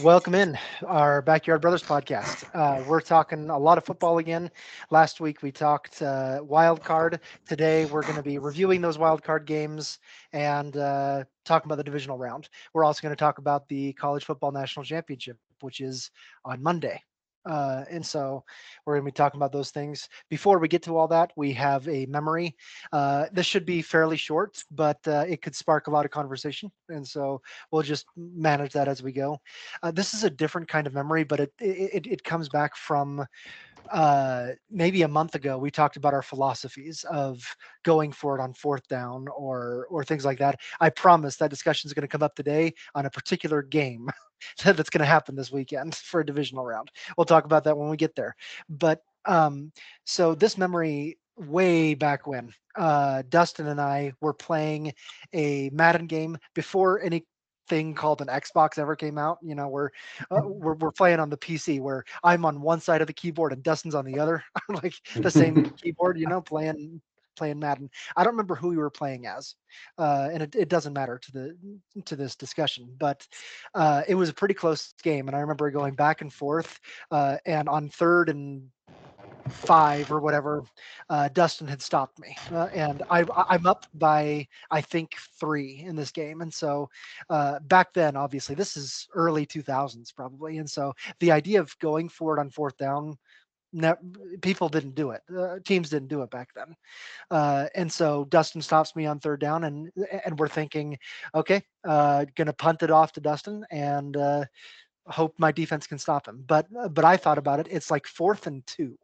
Welcome in our Backyard Brothers podcast. We're talking a lot of football again. Last week we talked Wildcard. Today we're going to be reviewing those Wildcard games and talking about the divisional round. We're also going to talk about the College Football National Championship, which is on Monday. And so we're going to be talking about those things. Before we get to all that, we have a memory. This should be fairly short, but it could spark a lot of conversation. And so we'll just manage that as we go. This is a different kind of memory, but it comes back from maybe a month ago. We talked about our philosophies of going for it on fourth down or things like that. I promise that discussion is going to come up today on a particular game that's going to happen this weekend for a divisional round. We'll talk about that when we get there. But so this memory way back when Dustin and I were playing a Madden game before any thing called an Xbox ever came out. You know, we're playing on the PC where I'm on one side of the keyboard and Dustin's on the other, like the same keyboard. You know, playing Madden. I don't remember who we were playing as, and it doesn't matter to this discussion. But it was a pretty close game, and I remember going back and forth. And on third and five or whatever, Dustin had stopped me, and I'm up by I think three in this game. And so back then, obviously, this is early 2000s probably, and so the idea of going for it on fourth down. Ne- People didn't do it. Teams didn't do it back then, and so Dustin stops me on third down, and we're thinking, okay, gonna punt it off to Dustin and hope my defense can stop him. But I thought about it. It's like fourth and two,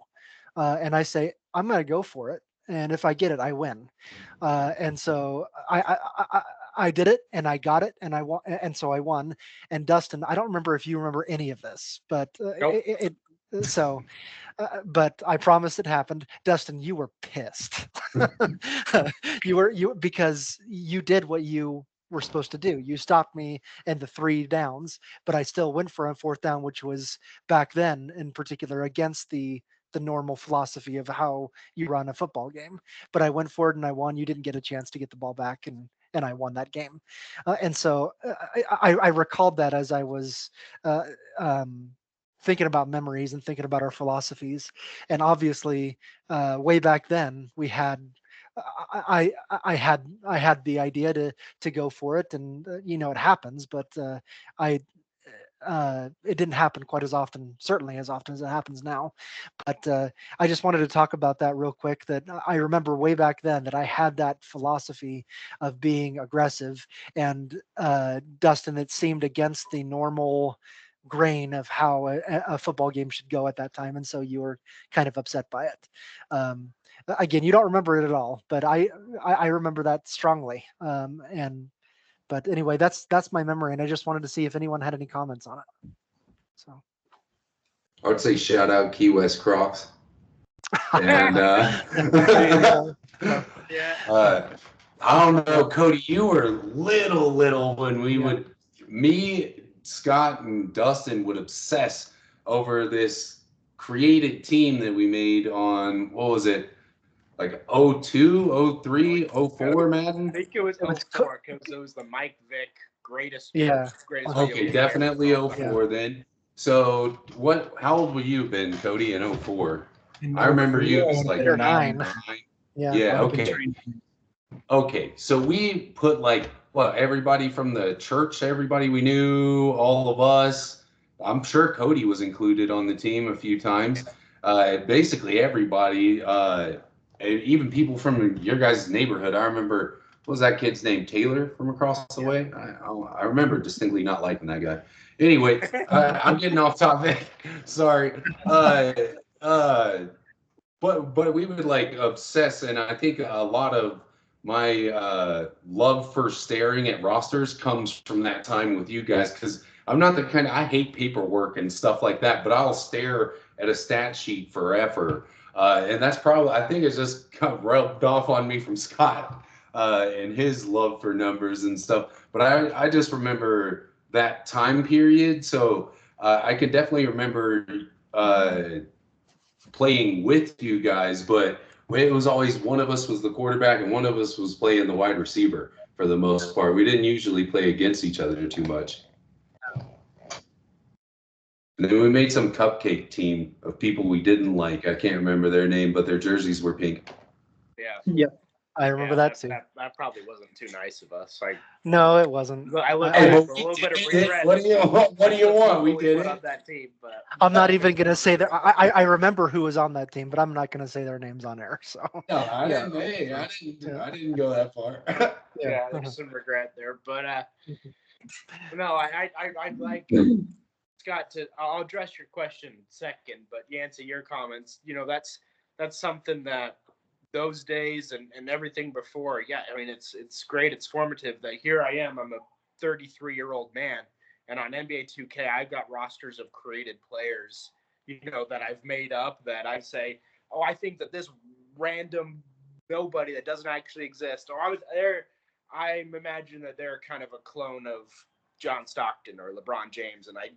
and I say I'm going to go for it, and if I get it, I win. And so I did it, and I got it, and I won, and so I won. And Dustin, I don't remember if you remember any of this, but Nope. so. But I promise it happened. Dustin, you were pissed. You because you did what you were supposed to do. You stopped me in the three downs, but I still went for a fourth down, which was back then in particular against the normal philosophy of how you run a football game. But I went for it and I won. You didn't get a chance to get the ball back, and I won that game. And so I recalled that as I was uh, um, thinking about memories and thinking about our philosophies. And obviously, way back then, we had. I had the idea to go for it, and it happens, but I it didn't happen quite as often, certainly as often as it happens now. But I just wanted to talk about that real quick. That I remember way back then that I had that philosophy of being aggressive, and Dustin, it seemed against the normal grain of how a football game should go at that time, and so you were kind of upset by it. Um, Again, you don't remember it at all, but I remember that strongly. And but anyway, that's my memory, and I just wanted to see if anyone had any comments on it. So I would say shout out Key West Crocs. And there you go. Yeah. Yeah. uh, I don't know, Cody, you were little when we Yeah. would, me, Scott, and Dustin would obsess over this created team that we made on, what was it, like 02, 03, I 04 Madden? think it was It was 04 because it was the Mike Vick yeah. greatest video Okay, game definitely ever. Yeah. 04 then. So how old were you been, Cody, in 04? In I remember 03, you I as would have like Or been nine. nine. Yeah. I Yeah, would have been okay. training. Okay, so we put like everybody from the church, everybody we knew, all of us. I'm sure Cody was included on the team a few times. Basically everybody, even people from your guys' neighborhood. I remember, what was that kid's name? Taylor from across the way. I remember distinctly not liking that guy. Anyway, I'm getting off topic. Sorry. Uh, but we would like obsess, and I think a lot of my love for staring at rosters comes from that time with you guys, because I'm not the kind of, I hate paperwork and stuff like that, but I'll stare at a stat sheet forever. And that's probably, I think it's just kind of rubbed off on me from Scott and his love for numbers and stuff. But I just remember that time period. So I could definitely remember playing with you guys, but it was always one of us was the quarterback and one of us was playing the wide receiver for the most part. We didn't usually play against each other too much. And then we made some cupcake team of people we didn't like. I can't remember their name, but their jerseys were pink. Yeah. Yep. I remember that too. That probably wasn't too nice of us. Like, No, it wasn't. I look I- at Hey, it but with a little we bit of did it. regret. What do you want? We did put it. on that team, but I'm not even gonna say that. I remember who was on that team, but I'm not gonna say their names on air. So No, I Yeah. didn't. Hey, Yeah. I didn't go that far. yeah, there's some regret there. But no, I'd like Scott to. I'll address your question second, but Yancey, your comments. That's something that those days and everything before. Yeah, I mean it's great. It's formative that here I am. I'm a 33-year-old man, and on NBA 2K I've got rosters of created players. That I've made up. That I say, oh, I think that this random nobody that doesn't actually exist, or I was there. I imagine that they're kind of a clone of John Stockton or LeBron James, and I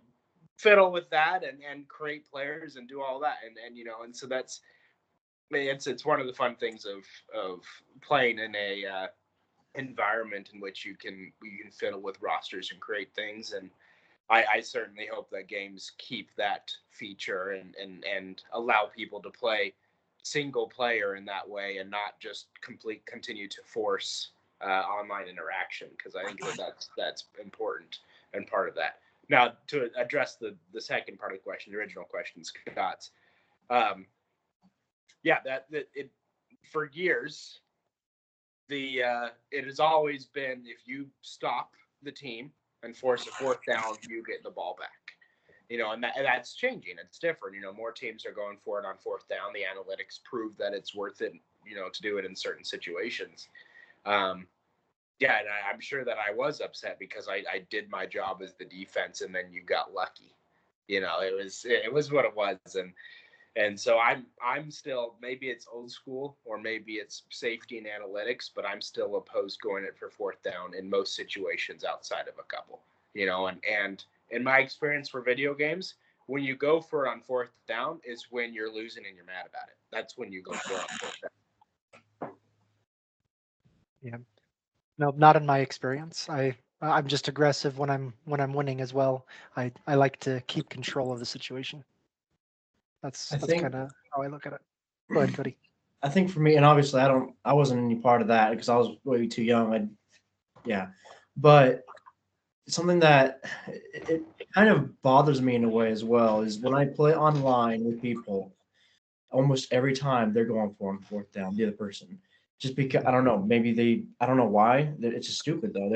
fiddle with that and create players and do all that, and so it's one of the fun things of playing in a environment in which you can fiddle with rosters and create things, and I certainly hope that games keep that feature and allow people to play single player in that way and not just continue to force online interaction, because I think that's important and part of that. Now, to address the second part of the question, the original question, Scott's, for years, it has always been, if you stop the team and force a fourth down, you get the ball back. And that's changing. It's different. More teams are going for it on fourth down. The analytics prove that it's worth it, to do it in certain situations. And I'm sure that I was upset because I did my job as the defense, and then you got lucky. It was what it was, and so I'm still, maybe it's old school or maybe it's safety and analytics, but I'm still opposed going it for fourth down in most situations outside of a couple. And in my experience for video games, when you go for it on fourth down is when you're losing and you're mad about it. That's when you go for it on fourth down. Yeah. No, not in my experience. I'm just aggressive when I'm winning as well. I like to keep control of the situation. That's kind of how I look at it. Go ahead, Cody. I think for me, and obviously I wasn't any part of that because I was way too young. But something that it kind of bothers me in a way as well is when I play online with people, almost every time they're going for them fourth down, the other person. Just because I don't know, I don't know why. It's just stupid though.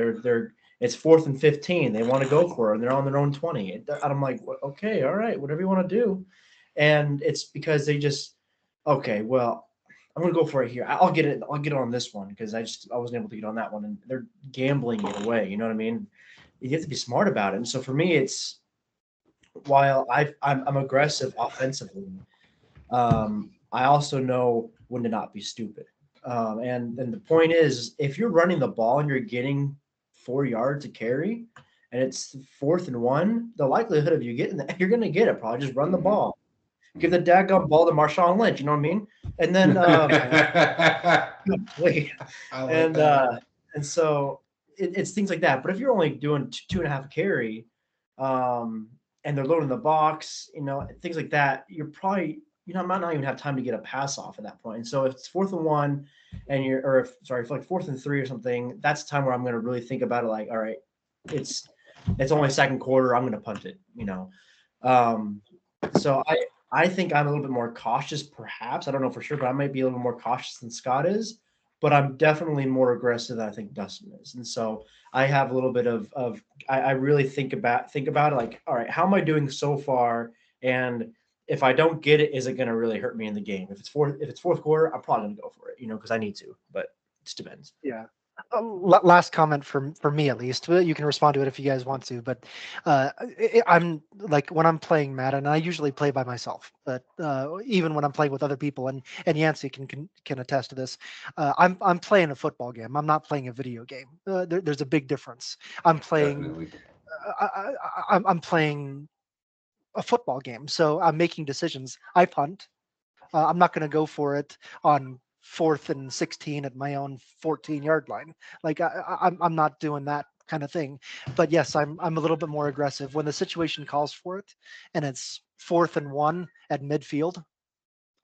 It's 4th and 15. They want to go for it, and they're on their own 20. I'm like, okay, all right, whatever you want to do. And it's because they just, okay, well, I'm gonna go for it here. I'll get it on this one because I wasn't able to get on that one, and they're gambling it away. You know what I mean? You have to be smart about it. And so for me, it's while I'm aggressive offensively, I also know when to not be stupid. And the point is, if you're running the ball and you're getting 4 yards to carry, and it's 4th and 1, the likelihood of you getting that, you're going to get it. Probably just run the ball, give the daggone ball to Marshawn Lynch. You know what I mean? And then wait, and so it's things like that. But if you're only doing 2.5 carry, and they're loading the box, things like that, you're probably might not even have time to get a pass off at that point. And so if it's 4th and 1, and if like 4th and 3 or something, that's the time where I'm going to really think about it. Like, all right, it's only second quarter. I'm going to punt it. So I think I'm a little bit more cautious, perhaps. I don't know for sure, but I might be a little more cautious than Scott is. But I'm definitely more aggressive than I think Dustin is. And so I have a little bit of I really think about it like, all right, how am I doing so far? And if I don't get it, is it going to really hurt me in the game? If it's fourth quarter, I'm probably going to go for it, because I need to. But it just depends. Yeah. Last comment for me at least. You can respond to it if you guys want to, but I'm like when I'm playing Madden, I usually play by myself. But even when I'm playing with other people, and Yancey can attest to this, I'm playing a football game. I'm not playing a video game. There's a big difference. I'm playing. I'm playing a football game, so I'm making decisions. I punt. I'm not going to go for it on 4th and 16 at my own 14-yard line. Like I'm not doing that kind of thing. But yes, I'm a little bit more aggressive when the situation calls for it, and it's 4th and 1 at midfield.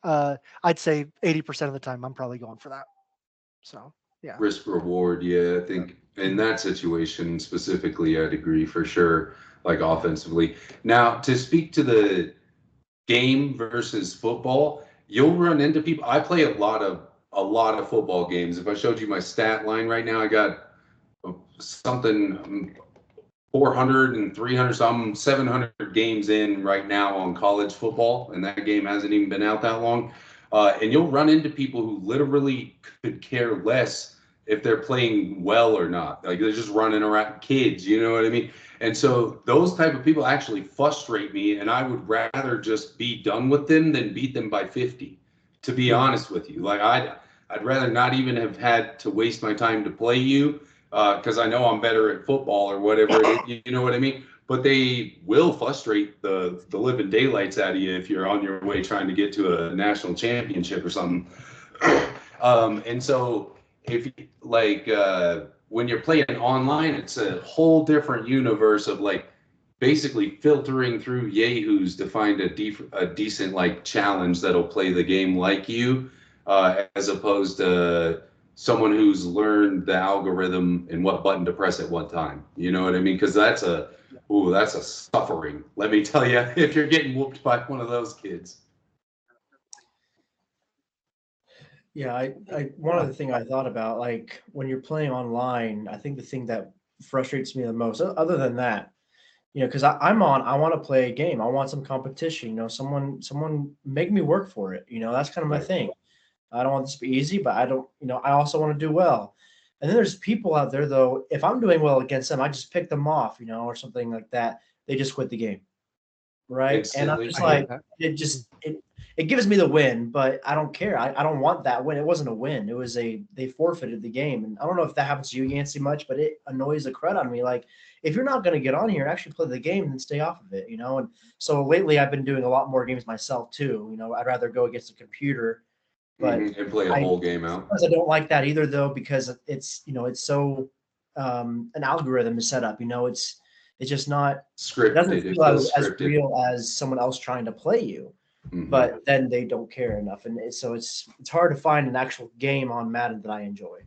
I'd say 80% of the time I'm probably going for that. So yeah. Risk reward, yeah. I think in that situation specifically, I'd agree for sure. Like offensively. Now, to speak to the game versus football, you'll run into people. I play a lot of football games. If I showed you my stat line right now, I got something 400 and 300, so I'm 700 games in right now on college football, and that game hasn't even been out that long. And you'll run into people who literally could care less if they're playing well or not. Like they're just running around, kids, you know what I mean? And so those type of people actually frustrate me, and I would rather just be done with them than beat them by 50, to be honest with you. Like I'd rather not even have had to waste my time to play you, because I know I'm better at football or whatever it is, you know what I mean? But they will frustrate the living daylights out of you if you're on your way trying to get to a national championship or something. And so if like when you're playing online, it's a whole different universe of like basically filtering through yahoos to find a decent like challenge that'll play the game like you, as opposed to someone who's learned the algorithm and what button to press at what time. You know what I mean? Because that's a suffering. Let me tell you, if you're getting whooped by one of those kids. Yeah, I one other thing I thought about, like when you're playing online, I think the thing that frustrates me the most, other than that, because I want to play a game. I want some competition. Someone make me work for it. That's kind of my thing. I don't want this to be easy, but I don't. I also want to do well. And then there's people out there though. If I'm doing well against them, I just pick them off, or something like that. They just quit the game, right? And I'm Instantly. just like, it gives me the win, but I don't care. I don't want that win. It wasn't a win. It was they forfeited the game. And I don't know if that happens to you, Yancey, much, but it annoys the crud on me. Like, if you're not going to get on here, actually play the game and stay off of it, And so lately I've been doing a lot more games myself too. I'd rather go against a computer, but and play a whole game out. I don't like that either though, because it's so an algorithm is set up. It's just not scripted. It doesn't feel as real as someone else trying to play you. But then they don't care enough, and so it's hard to find an actual game on Madden that I enjoy.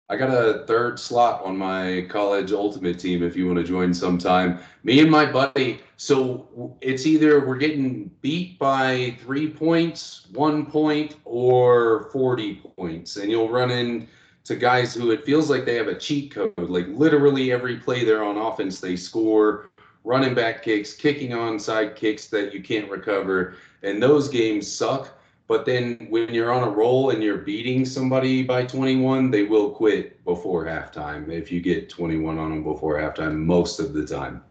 I got a third slot on my college ultimate team if you want to join sometime. Me and my buddy, so it's either we're getting beat by 3 points, 1 point, or 40 points. And you'll run into guys who it feels like they have a cheat code. Like literally every play they're on offense, they score running back kicks, kicking onside kicks that you can't recover. And those games suck. But then when you're on a roll and you're beating somebody by 21, they will quit before halftime. If you get 21 on them before halftime, most of the time,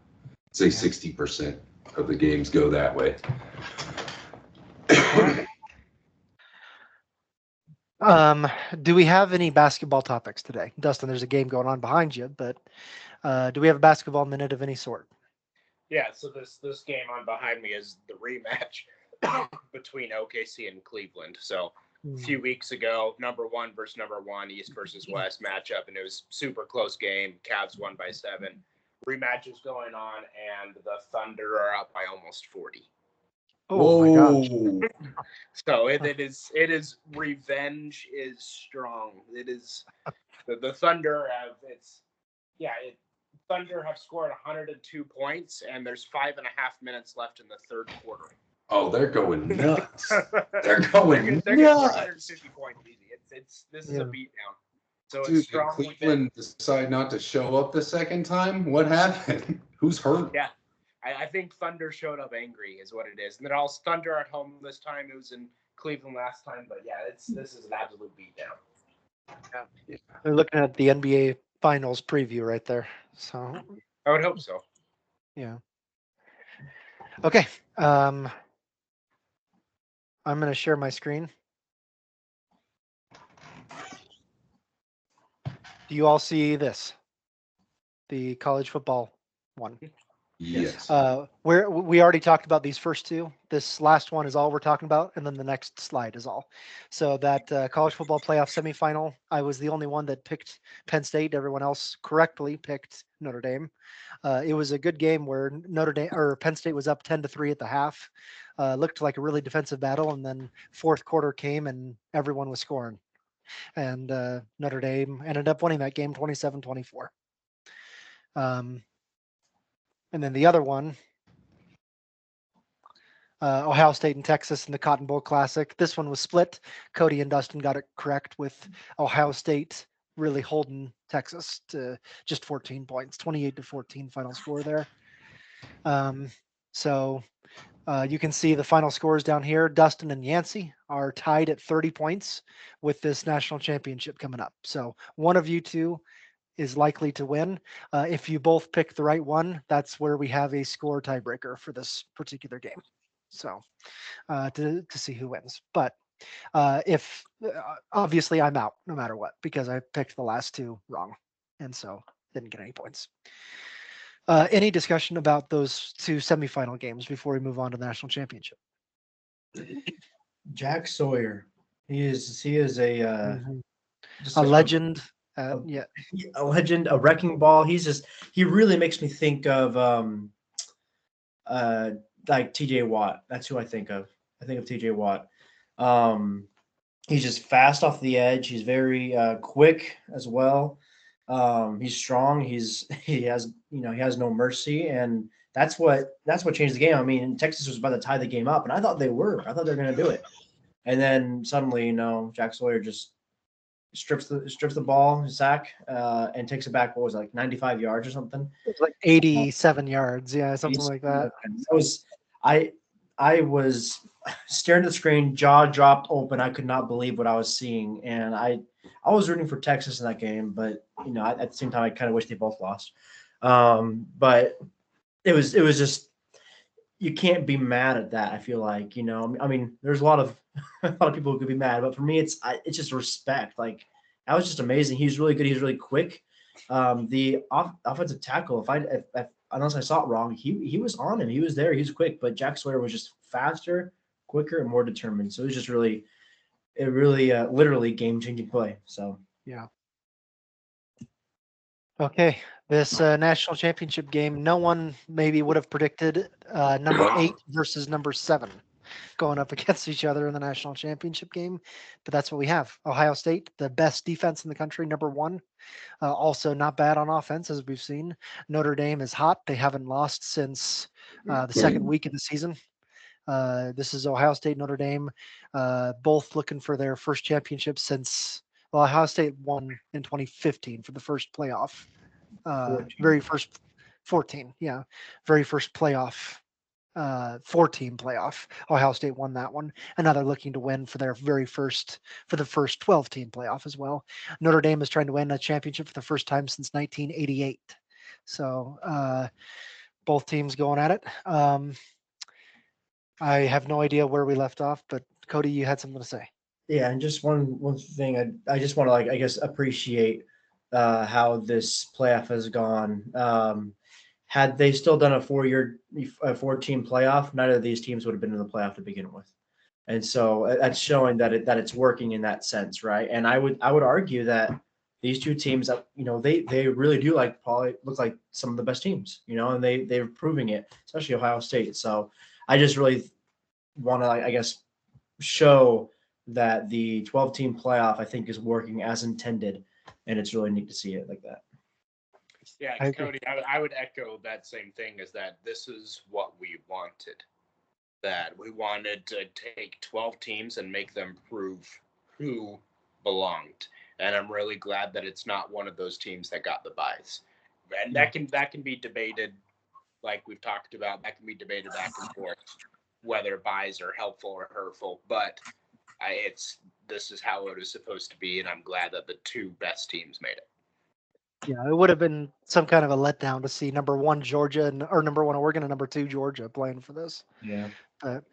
say 60% of the games go that way. Do we have any basketball topics today? Dustin, there's a game going on behind you, but do we have a basketball minute of any sort? Yeah, so this game on behind me is the rematch between OKC and Cleveland. So a few weeks ago, number 1 versus number 1, East versus West matchup, and it was super close game. Cavs won by 7. Rematch is going on, and the Thunder are up by almost 40. Oh my gosh! So it is revenge is strong. It is the Thunder have Thunder have scored 102 points, and there's 5.5 minutes left in the third quarter. Oh, they're going nuts. They're going they're nuts. 150 points easy. This is a beatdown. So Dude, it's strong. did Cleveland decide not to show up the second time? What happened? Who's hurt? Yeah, I think Thunder showed up angry, is what it is. And then all Thunder at home this time. It was in Cleveland last time, but yeah, this is an absolute beatdown. Yeah. They're looking at the NBA Finals preview right there. So I would hope so. Yeah. Okay. I'm going to share my screen. Do you all see this? The college football one. Yes. We already talked about these first two. This last one is all we're talking about, and then the next slide is all. So that college football playoff semifinal, I was the only one that picked Penn State. Everyone else correctly picked Notre Dame. It was a good game where Notre Dame or Penn State was up 10-3 at the half. Looked like a really defensive battle, and then fourth quarter came and everyone was scoring. And Notre Dame ended up winning that game 27-24. And then the other one, Ohio State and Texas in the Cotton Bowl Classic. This one was split. Cody and Dustin got it correct with Ohio State really holding Texas to just 14 points, 28-14 final score there. So you can see the final scores down here. Dustin and Yancey are tied at 30 points with this national championship coming up. So one of you two is likely to win. If you both pick the right one, that's where we have a score tiebreaker for this particular game. So to see who wins. But if obviously I'm out no matter what because I picked the last two wrong, and so didn't get any points. Any discussion about those two semifinal games before we move on to the national championship? Jack Sawyer, he is a just a legend. Yeah, a legend, a wrecking ball. He really makes me think of like TJ Watt. That's who I think of. I think of TJ Watt. He's just fast off the edge. He's very quick as well. He's strong. He has no mercy, and that's what changed the game. I mean, Texas was about to tie the game up, and I thought they were. I thought they were going to do it, and then suddenly, Jack Sawyer just strips the ball, sack, and takes it back. What was it, like 95 yards or something? It was like 87 yards. Yeah, something like that. I was staring at the screen, jaw dropped open. I could not believe what I was seeing, and I was rooting for Texas in that game, but at the same time, I kind of wish they both lost. But it was just, you can't be mad at that. I feel like, I mean, there's a lot of people who could be mad, but for me, it's just respect. Like, that was just amazing. He's really good. He's really quick. The offensive tackle, if unless I saw it wrong, he was on him. He was there. He was quick, but Jack Sawyer was just faster, quicker, and more determined. So it was just really literally game-changing play. So yeah. Okay, this national championship game, no one maybe would have predicted number 8 versus number 7 going up against each other in the national championship game, but that's what we have. Ohio State, the best defense in the country, number 1. Also not bad on offense, as we've seen. Notre Dame is hot. They haven't lost since the second week of the season. This is Ohio State, Notre Dame, both looking for their first championship since, Ohio State won in 2015 for the first playoff. 14. Very first 14, yeah. Very first playoff, 4-team playoff. Ohio State won that one. And now they're looking to win for the first 12-team playoff as well. Notre Dame is trying to win a championship for the first time since 1988. So both teams going at it. I have no idea where we left off, but Cody, you had something to say. Yeah, and just one thing, I just want to appreciate how this playoff has gone. Had they still done a 4-team playoff, none of these teams would have been in the playoff to begin with, and so that's showing that it's working in that sense, right? And I would argue that these two teams, they really do probably look like some of the best teams, and they're proving it, especially Ohio State. So I just really want to, show that the 12-team playoff, I think, is working as intended, and it's really neat to see it like that. Yeah, Cody, I would echo that same thing, is that this is what we wanted. That we wanted to take 12 teams and make them prove who belonged. And I'm really glad that it's not one of those teams that got the byes. And that can be debated, like we've talked about, that can be debated back and forth, whether byes are helpful or hurtful. But this is how it is supposed to be, and I'm glad that the two best teams made it. Yeah, it would have been some kind of a letdown to see number 1 Georgia or number 1 Oregon and number 2 Georgia playing for this. Yeah. But,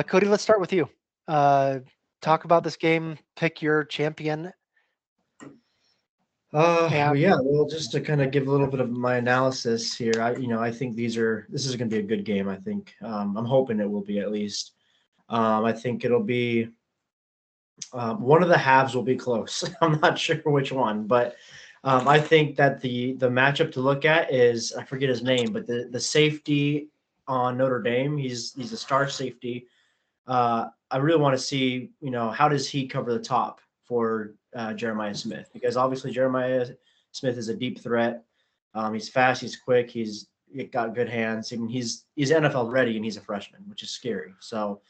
Cody, let's start with you. Talk about this game. Pick your champion. Well, just to kind of give a little bit of my analysis here, I think this is going to be a good game. I think I'm hoping it will be at least. I think it'll be one of the halves will be close. I'm not sure which one, but I think that the matchup to look at is, I forget his name, but the safety on Notre Dame. He's a star safety. I really want to see, how does he cover the top for Jeremiah Smith? Because obviously Jeremiah Smith is a deep threat. He's fast, he's quick, he's got good hands, and he's NFL ready, and he's a freshman, which is scary. So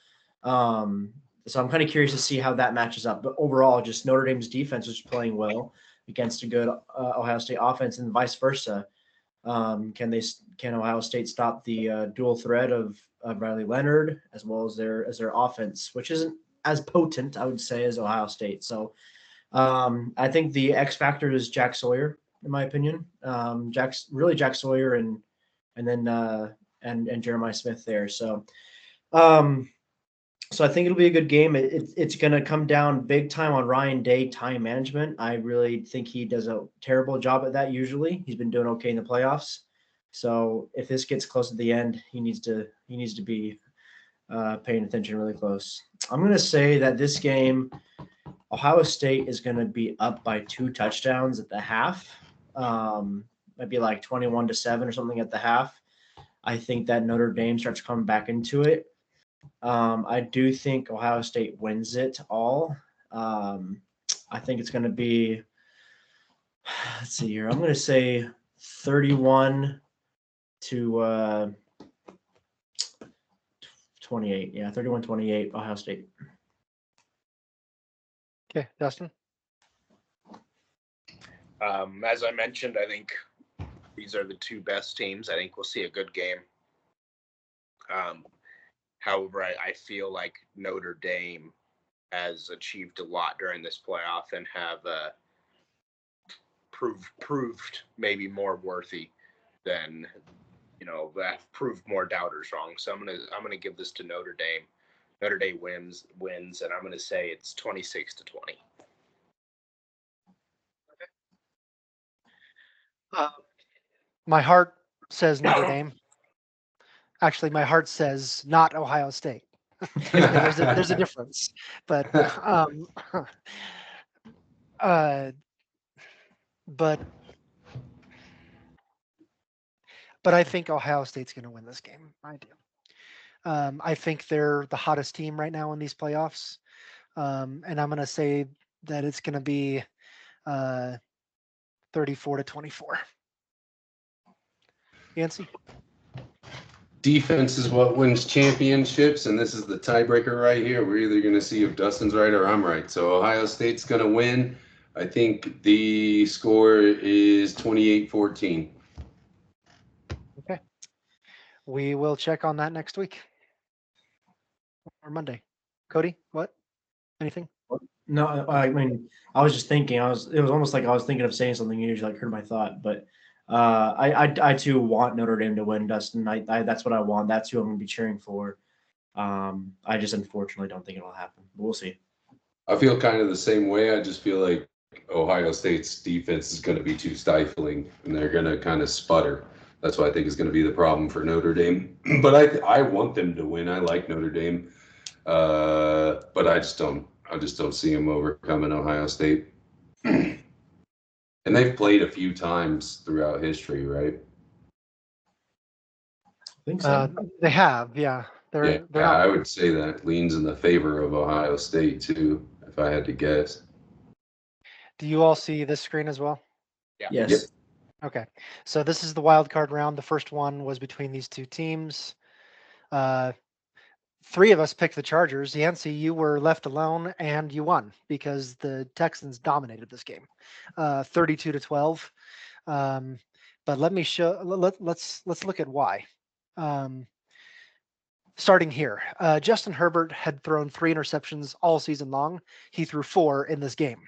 I'm kind of curious to see how that matches up. But overall, just Notre Dame's defense was playing well against a good Ohio State offense, and vice versa. Can Ohio State stop the dual threat of Riley Leonard as well as their offense, which isn't as potent, I would say, as Ohio State. So I think the X factor is Jack Sawyer, in my opinion. Jack Sawyer and then Jeremiah Smith there. So I think it'll be a good game. It's going to come down big time on Ryan Day time management. I really think he does a terrible job at that usually. He's been doing okay in the playoffs. So if this gets close to the end, he needs to be paying attention really close. I'm going to say that this game, Ohio State is going to be up by 2 touchdowns at the half. Maybe like 21-7 or something at the half. I think that Notre Dame starts coming back into it. I do think Ohio State wins it all. I think it's going to be, let's see here. I'm going to say 31 to 28. Yeah, 31-28, Ohio State. Okay, Dustin? As I mentioned, I think these are the two best teams. I think we'll see a good game. However, I feel like Notre Dame has achieved a lot during this playoff and have proved maybe more worthy than, that proved more doubters wrong. So I'm gonna give this to Notre Dame. Notre Dame wins, and I'm gonna say it's 26-20. My heart says Notre Dame. Actually, my heart says not Ohio State. There's a difference, but but I think Ohio State's going to win this game. I do. I think they're the hottest team right now in these playoffs, and I'm going to say that it's going to be 34-24. Yancey? Defense is what wins championships, and this is the tiebreaker right here. We're either going to see if Dustin's right or I'm right. So Ohio State's going to win. I think the score is 28-14. Okay. We will check on that next week or Monday. Cody, what? Anything? No, I mean, I was just thinking. It was almost like I was thinking of saying something. You usually heard my thought, but I too want Notre Dame to win, Dustin. I that's what I want. That's who I'm going to be cheering for. I just unfortunately don't think it'll happen. But we'll see. I feel kind of the same way. I just feel like Ohio State's defense is going to be too stifling, and they're going to kind of sputter. That's what I think is going to be the problem for Notre Dame. But I want them to win. I like Notre Dame, but I just don't see them overcoming Ohio State. And they've played a few times throughout history, right? I think so. They have, yeah. They're I would say that leans in the favor of Ohio State too, if I had to guess. Do you all see this screen as well? Yeah. Yes. Yep. Okay. So this is the wild card round. The first one was between these two teams. 3 of us picked the Chargers. Yancey, you were left alone and you won because the Texans dominated this game, 32-12. But let me show. Let's look at why. Starting here, Justin Herbert had thrown 3 interceptions all season long. He threw 4 in this game.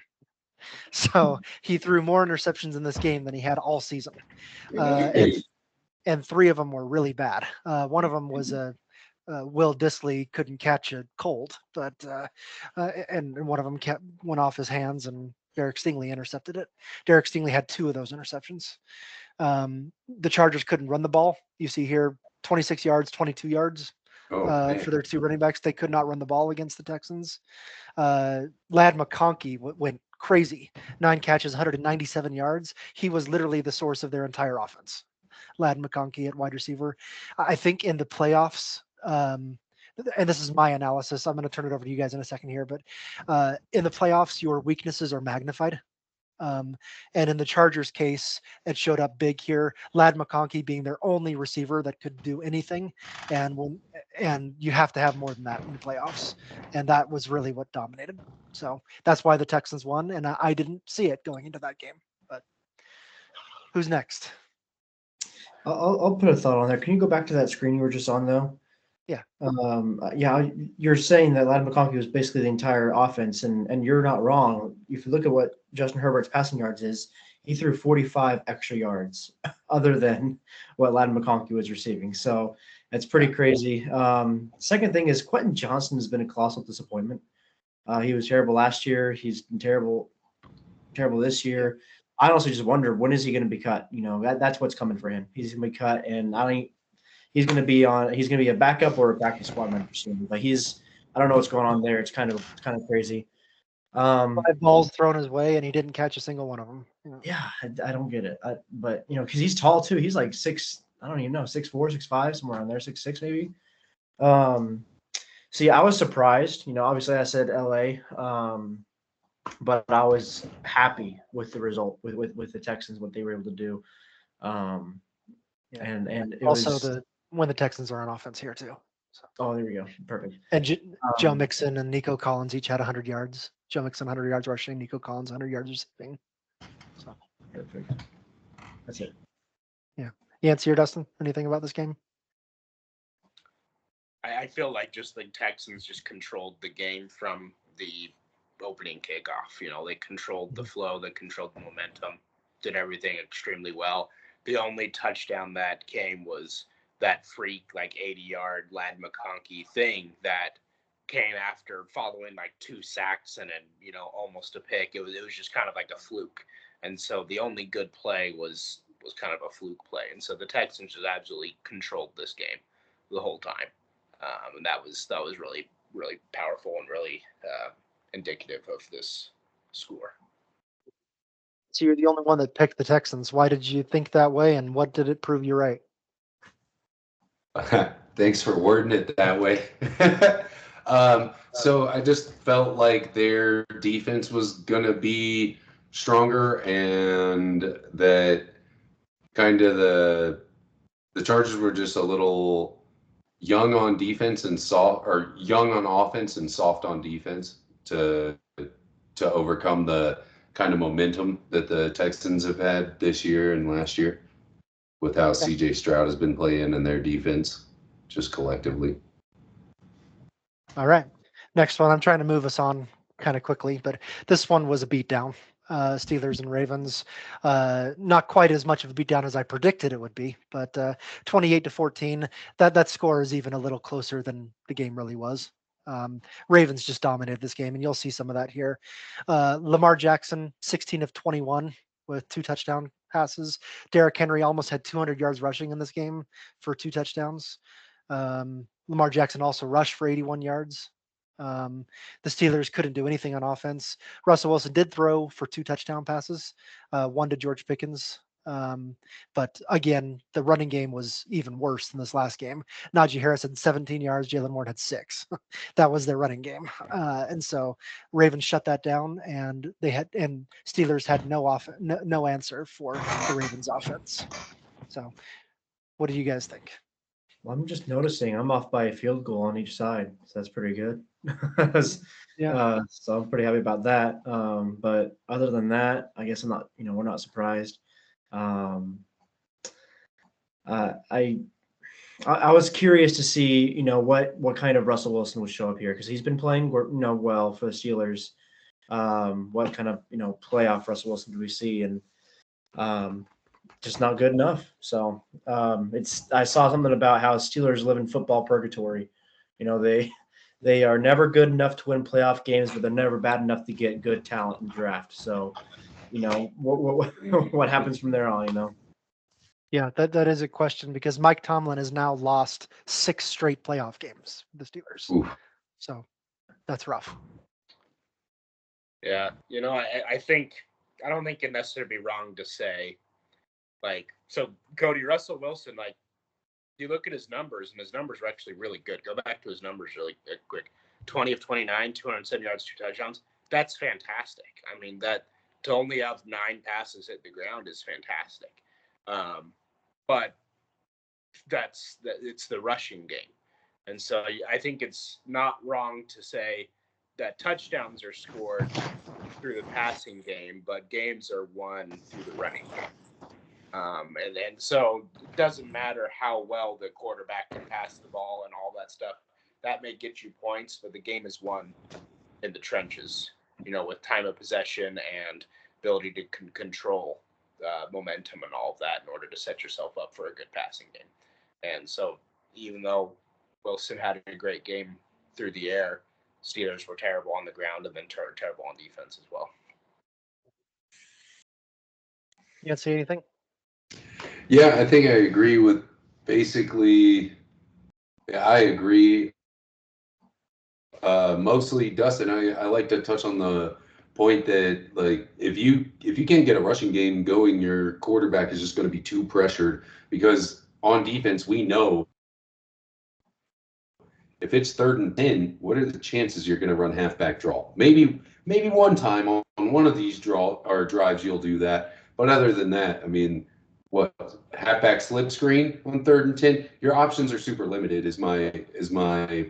So he threw more interceptions in this game than he had all season. And 3 of them were really bad. One of them was Will Dissly couldn't catch a cold, but and one of them went off his hands and Derek Stingley intercepted it. Derek Stingley had 2 of those interceptions. The Chargers couldn't run the ball. You see here 26 yards, 22 yards for their 2 running backs. They could not run the ball against the Texans. Lad McConkey went crazy. 9 catches, 197 yards. He was literally the source of their entire offense. Lad McConkey at wide receiver. I think in the playoffs, and this is my analysis. I'm going to turn it over to you guys in a second here, but in the playoffs, your weaknesses are magnified. And in the Chargers case, it showed up big here. Lad McConkey being their only receiver that could do anything, and you have to have more than that in the playoffs, and that was really what dominated. So that's why the Texans won, and I didn't see it going into that game. But who's next? I'll put a thought on there. Can you go back to that screen you were just on, though? Yeah. Yeah, you're saying that Lad McConkey was basically the entire offense, and you're not wrong. If you look at what Justin Herbert's passing yards is, he threw 45 extra yards other than what Lad McConkey was receiving. So it's pretty crazy. Second thing is Quentin Johnston has been a colossal disappointment. He was terrible last year. He's been terrible this year. I honestly just wonder, when is he going to be cut? That's what's coming for him. He's going to be cut, and he's going to be a backup or a backup squad member soon. But I don't know what's going on there. It's kind of crazy. 5 balls thrown his way, and he didn't catch a single one of them. Yeah, I don't get it. But because he's tall too. He's like 6. I don't even know, 6'4", 6'5", somewhere around there, 6'6" maybe. So yeah, I was surprised. Obviously I said LA, but I was happy with the result with the Texans, what they were able to do. And it also was, when the Texans are on offense here too. So. Oh, there we go. Perfect. And Joe Mixon and Nico Collins each had 100 yards. Joe Mixon 100 yards rushing, Nico Collins 100 yards receiving. So perfect. That's it. Yeah. Yancey or Dustin, anything about this game? I feel like just the Texans just controlled the game from the opening kickoff. They controlled the flow, they controlled the momentum, did everything extremely well. The only touchdown that came was that freak, 80-yard Lad McConkey thing that came after following 2 sacks and then, almost a pick. It was just kind of like a fluke. And so the only good play was kind of a fluke play. And so the Texans just absolutely controlled this game the whole time. And that was really, really powerful and really indicative of this score. So you're the only one that picked the Texans. Why did you think that way, and what did it prove you right? Thanks for wording it that way. So I just felt like their defense was going to be stronger, and that kind of the Chargers were just a little young on defense and soft, or young on offense and soft on defense to overcome the kind of momentum that the Texans have had this year and last year with how CJ Stroud has been playing in their defense, just collectively. All right. Next one, I'm trying to move us on kind of quickly, but this one was a beatdown. Steelers and Ravens, not quite as much of a beatdown as I predicted it would be, but 28-14. That score is even a little closer than the game really was. Ravens just dominated this game, and you'll see some of that here. Lamar Jackson, 16 of 21 with 2 touchdown passes. Derrick Henry almost had 200 yards rushing in this game for 2 touchdowns. Lamar Jackson also rushed for 81 yards. The Steelers couldn't do anything on offense. Russell Wilson did throw for 2 touchdown passes, 1 to George Pickens. But again, the running game was even worse than this last game. Najee Harris had 17 yards. Jalen Warren had 6. That was their running game. And so Ravens shut that down, and Steelers had no answer for the Ravens offense. So what do you guys think? Well, I'm just noticing I'm off by a field goal on each side, so that's pretty good. So I'm pretty happy about that. But other than that, I guess I'm not. We're not surprised. I was curious to see, what kind of Russell Wilson would show up here, because he's been playing, well for the Steelers. What kind of, playoff Russell Wilson do we see? And just not good enough. So I saw something about how Steelers live in football purgatory. They they are never good enough to win playoff games, but they're never bad enough to get good talent in draft. So, what happens from there on, Yeah, that is a question because Mike Tomlin has now lost 6 straight playoff games for the Steelers. Oof. So that's rough. Yeah, I don't think it necessarily be wrong to say, so Cody, Russell Wilson, you look at his numbers, and his numbers are actually really good. Go back to his numbers really quick. 20 of 29, 207 yards, 2 touchdowns. That's fantastic. I mean, that to only have 9 passes hit the ground is fantastic. But it's the rushing game. And so I think it's not wrong to say that touchdowns are scored through the passing game, but games are won through the running game. And so it doesn't matter how well the quarterback can pass the ball and all that stuff. That may get you points, but the game is won in the trenches, with time of possession and ability to control momentum and all of that in order to set yourself up for a good passing game. And so even though Wilson had a great game through the air, Steelers were terrible on the ground and then terrible on defense as well. You can't say anything? Yeah, I think I agree with basically. Yeah, I agree. Mostly, Dustin. I like to touch on the point that if you can't get a rushing game going, your quarterback is just going to be too pressured because on defense we know if it's 3rd and 10, what are the chances you're going to run halfback draw? Maybe one time on one of these drives you'll do that, but other than that, I mean, what halfback slip screen on 3rd and 10? Your options are super limited. Is my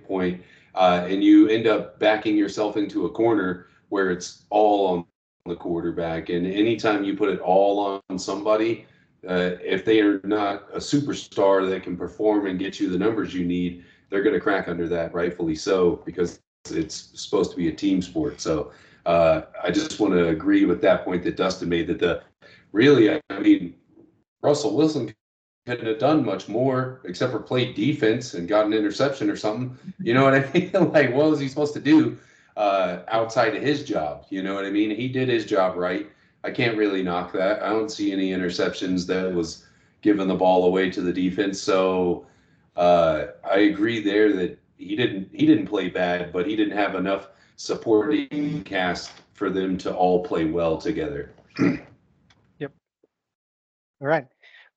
point, and you end up backing yourself into a corner where it's all on the quarterback, and anytime you put it all on somebody, if they are not a superstar that can perform and get you the numbers you need, they're going to crack under that, rightfully so, because it's supposed to be a team sport. So I just want to agree with that point that Dustin made, that Russell Wilson couldn't have done much more except for play defense and got an interception or something. You know what I mean? What was he supposed to do outside of his job? You know what I mean? He did his job right. I can't really knock that. I don't see any interceptions that was giving the ball away to the defense. So I agree there that he didn't play bad, but he didn't have enough supporting cast for them to all play well together. Yep. All right.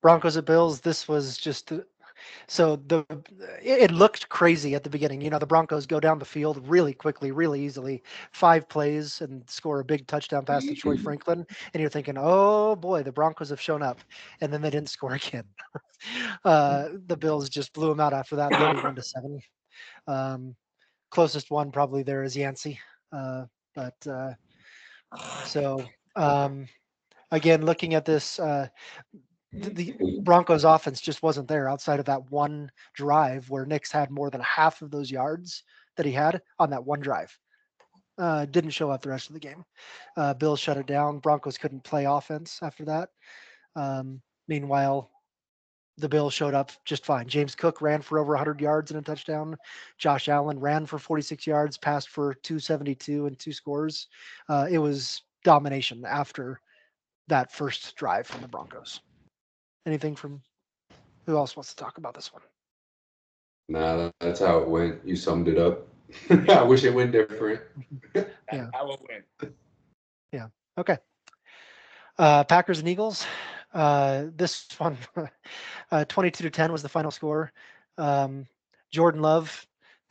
Broncos at Bills. This was just so it looked crazy at the beginning. The Broncos go down the field really quickly, really easily, 5 plays and score a big touchdown pass to Troy Franklin. And you're thinking, oh boy, the Broncos have shown up. And then they didn't score again. The Bills just blew them out after that, 31-7. Closest one probably there is Yancey. Again, looking at this, the Broncos offense just wasn't there outside of that one drive where Nix had more than half of those yards that he had on that one drive. Didn't show up the rest of the game. Bills shut it down. Broncos couldn't play offense after that. Meanwhile, the Bills showed up just fine. James Cook ran for over 100 yards and a touchdown. Josh Allen ran for 46 yards, passed for 272 and 2 scores. It was domination after that first drive from the Broncos. Anything from who else wants to talk about this one? Nah, that's how it went. You summed it up. I wish it went different. Yeah. How it went. Yeah. Okay. Packers and Eagles. This one, 22-10 was the final score. Jordan Love,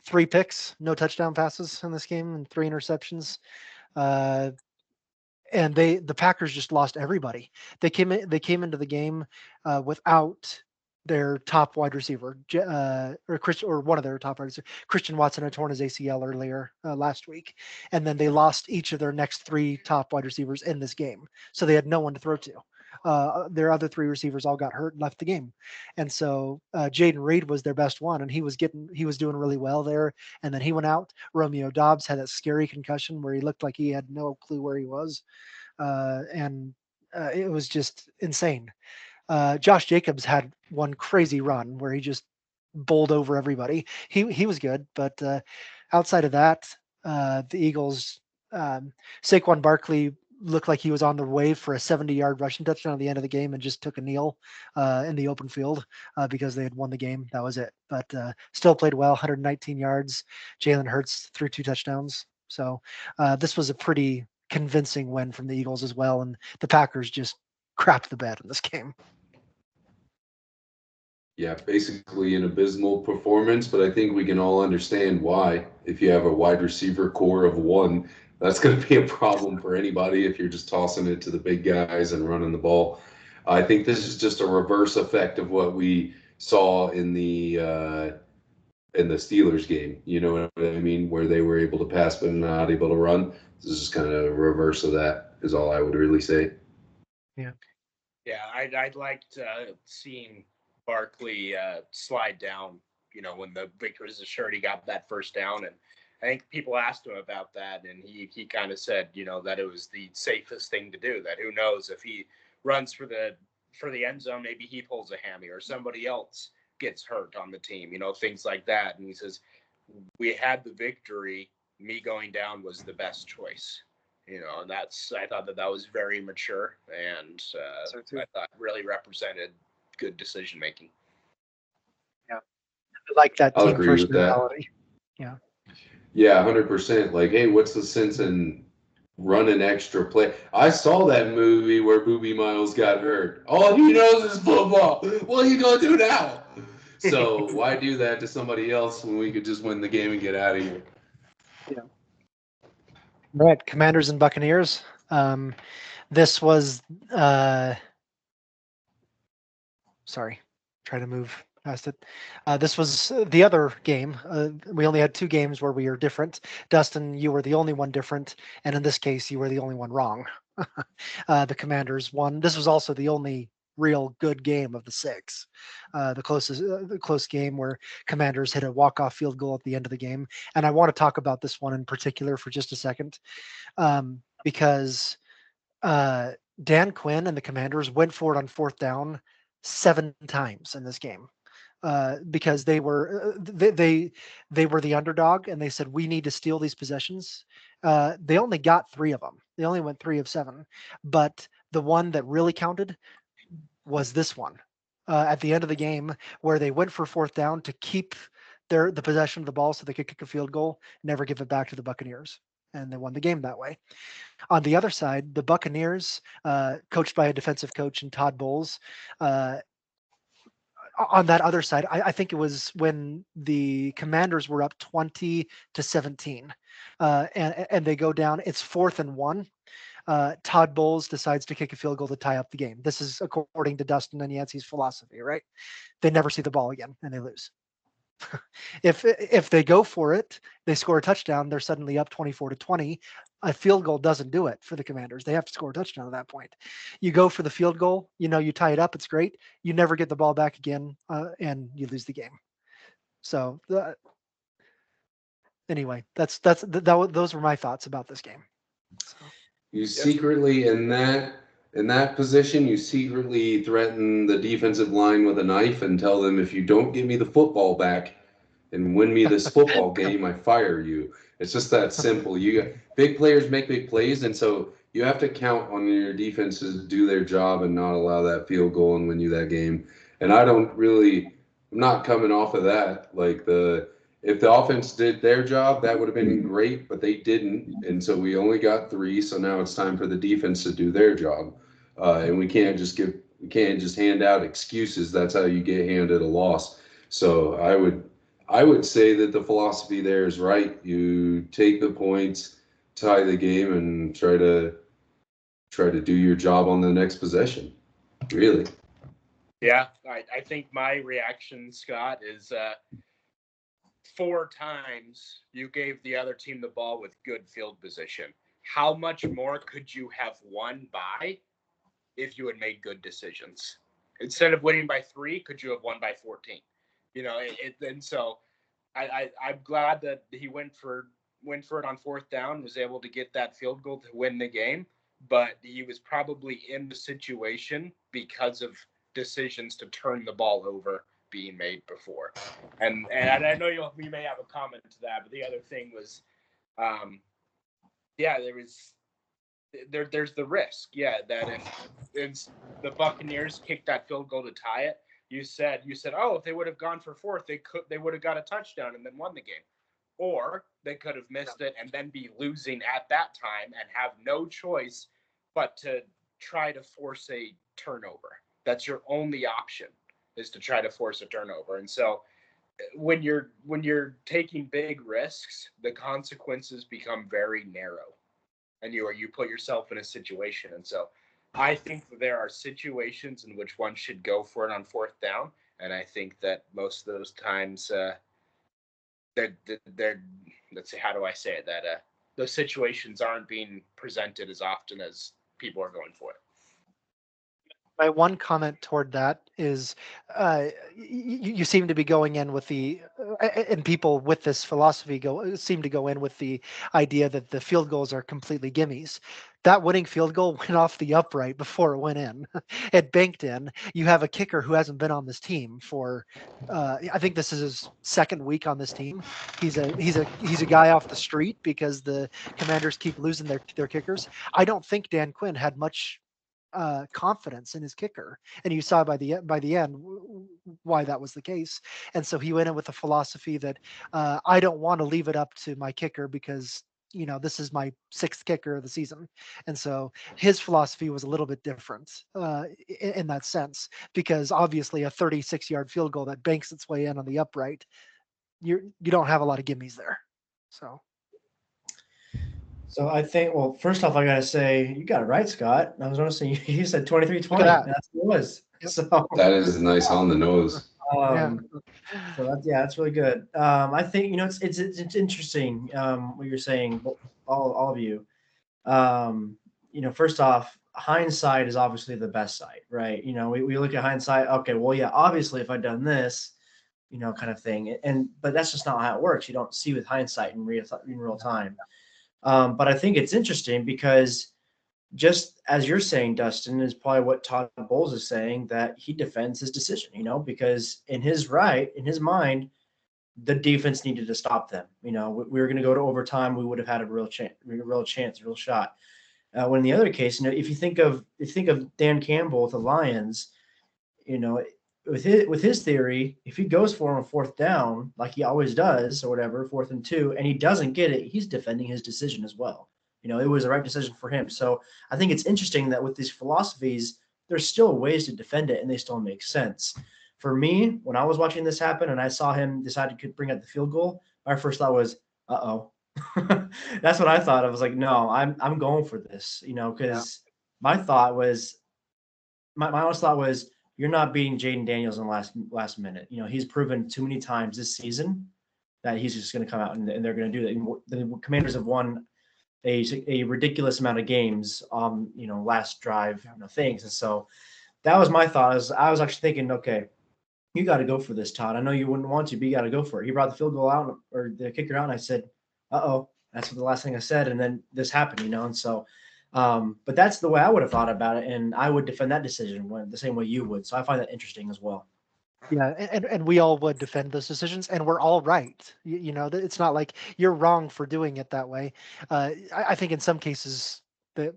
3 picks, no touchdown passes in this game, and 3 interceptions. And the Packers just lost everybody. They came into the game without their top wide receiver, or one of their top wide receivers. Christian Watson had torn his ACL earlier last week, and then they lost each of their next 3 top wide receivers in this game, so they had no one to throw to. Their other 3 receivers all got hurt and left the game, and so Jaden Reed was their best one, and he was doing really well there, and then he went out. Romeo Doubs had that scary concussion where he looked like he had no clue where he was, and it was just insane. Josh Jacobs had one crazy run where he just bowled over everybody. He was good, but outside of that, the Eagles, Saquon Barkley looked like he was on the way for a 70-yard rushing touchdown at the end of the game and just took a kneel in the open field because they had won the game. That was it. But still played well, 119 yards. Jalen Hurts threw 2 touchdowns. So this was a pretty convincing win from the Eagles as well. And the Packers just crapped the bed in this game. Yeah, basically an abysmal performance, but I think we can all understand why. If you have a wide receiver core of 1, that's going to be a problem for anybody if you're just tossing it to the big guys and running the ball. I think this is just a reverse effect of what we saw in the Steelers game. You know what I mean? Where they were able to pass but not able to run. This is just kind of a reverse of that. Is all I would really say. Yeah. Yeah, I'd liked seeing Barkley slide down, when the Victor was assured he got that first down. And I think people asked him about that, and he kind of said, that it was the safest thing to do, that who knows if he runs for the end zone, maybe he pulls a hammy or somebody else gets hurt on the team, things like that. And he says, we had the victory. Me going down was the best choice. And I thought that was very mature, and I thought really represented good decision making. Yeah, I like that I'll team agree first with that. mentality. Yeah, 100%. Like, hey, what's the sense in running extra play? I saw that movie where Boobie Miles got hurt. All he knows is football. What are you gonna do now? So why do that to somebody else when we could just win the game and get out of here? Yeah. All right, Commanders and Buccaneers. This was sorry, try to move past it. This was the other game. We only had 2 games where we were different. Dustin, you were the only one different, and in this case, you were the only one wrong. The Commanders won. This was also the only real good game of the 6. The close game where Commanders hit a walk-off field goal at the end of the game. And I want to talk about this one in particular for just a second, because Dan Quinn and the Commanders went for it on 4th down 7 times in this game. Because they were they were the underdog, and they said we need to steal these possessions. They only got 3 of them. They only went 3 of 7, but the one that really counted was this one at the end of the game, where they went for 4th down to keep the possession of the ball so they could kick a field goal, never give it back to the Buccaneers, and they won the game that way. On the other side, the Buccaneers, coached by a defensive coach in Todd Bowles, on that other side, I think it was when the Commanders were up 20-17, and they go down. It's 4th and 1. Todd Bowles decides to kick a field goal to tie up the game. This is according to Dustin and Yancey's philosophy, right? They never see the ball again and they lose. If they go for it, they score a touchdown, they're suddenly up 24-20. A field goal doesn't do it for the Commanders. They have to score a touchdown at that point. You go for the field goal, you tie it up, it's great. You never get the ball back again, and you lose the game. So anyway, those were my thoughts about this game. So. You secretly in that position, you secretly threaten the defensive line with a knife and tell them, if you don't give me the football back and win me this football game, I fire you. It's just that simple. Big players make big plays, and so you have to count on your defenses to do their job and not allow that field goal and win you that game. And I'm not coming off of that. If the offense did their job, that would have been great, but they didn't, and so we only got 3. So now it's time for the defense to do their job, and we can't just hand out excuses. That's how you get handed a loss. So I would say that the philosophy there is right. You take the points, tie the game, and try to do your job on the next possession. Really. Yeah, I think my reaction, Scott, is 4 times you gave the other team the ball with good field position. How much more could you have won by if you had made good decisions? Instead of winning by 3, could you have won by 14? And so I'm glad that he went for it on 4th down, was able to get that field goal to win the game, but he was probably in the situation because of decisions to turn the ball over being made before. And I know you may have a comment to that, but the other thing was, there's the risk, that if it's the Buccaneers kicked that field goal to tie it, you said, oh, if they would have gone for fourth, they would have got a touchdown and then won the game. Or they could have missed it and then be losing at that time and have no choice but to try to force a turnover. That's your only option, is to try to force a turnover. And so when you're taking big risks, the consequences become very narrow, and you put yourself in a situation. And so I think that there are situations in which one should go for it on fourth down, and I think that most of those times they're let's say, how do I say it, that those situations aren't being presented as often as people are going for it. My one comment toward that is, you seem to be going in with the, and people with this philosophy seem to go in with the idea that the field goals are completely gimmies. That winning field goal went off the upright before it went in. It banked in. You have a kicker who hasn't been on this team for, I think this is his second week on this team. He's a guy off the street because the Commanders keep losing their kickers. I don't think Dan Quinn had much confidence in his kicker, and you saw by the end why that was the case. And so he went in with a philosophy that I don't want to leave it up to my kicker because this is my sixth kicker of the season. And so his philosophy was a little bit different in that sense, because obviously a 36-yard field goal that banks its way in on the upright, you don't have a lot of gimmies there. So I think, well, first off, I got to say, you got it right, Scott. I was noticing you said 23-20. That's what it was. Yep. So that is nice on the nose. So that's really good. I think, it's interesting what you're saying, all of you. First off, hindsight is obviously the best side, right? We look at hindsight. Okay, well, yeah, obviously if I'd done this, kind of thing. But that's just not how it works. You don't see with hindsight in real time. But I think it's interesting because, just as you're saying, Dustin, is probably what Todd Bowles is saying, that he defends his decision, because in his mind, the defense needed to stop them. We were going to go to overtime. We would have had a real shot. When in the other case, if you think of Dan Campbell with the Lions, with his theory, if he goes for him on fourth down, like he always does, or whatever, 4th and 2, and he doesn't get it, he's defending his decision as well. It was the right decision for him. So I think it's interesting that with these philosophies, there's still ways to defend it, and they still make sense. For me, when I was watching this happen and I saw him decide to bring up the field goal, my first thought was, uh-oh. That's what I thought. I was like, no, I'm going for this, because my honest thought was, you're not beating Jaden Daniels in the last minute. He's proven too many times this season that he's just going to come out and they're going to do that. The Commanders have won a ridiculous amount of games last drive things. And so that was my thought. I was actually thinking, okay, you got to go for this, Todd. I know you wouldn't want to, but you got to go for it. He brought the field goal out, or the kicker out, and I said, uh-oh. That's the last thing I said, and then this happened, and so but that's the way I would have thought about it, and I would defend that decision the same way you would. So I find that interesting as well. Yeah, and we all would defend those decisions, and we're all right. It's not like you're wrong for doing it that way. I think in some cases that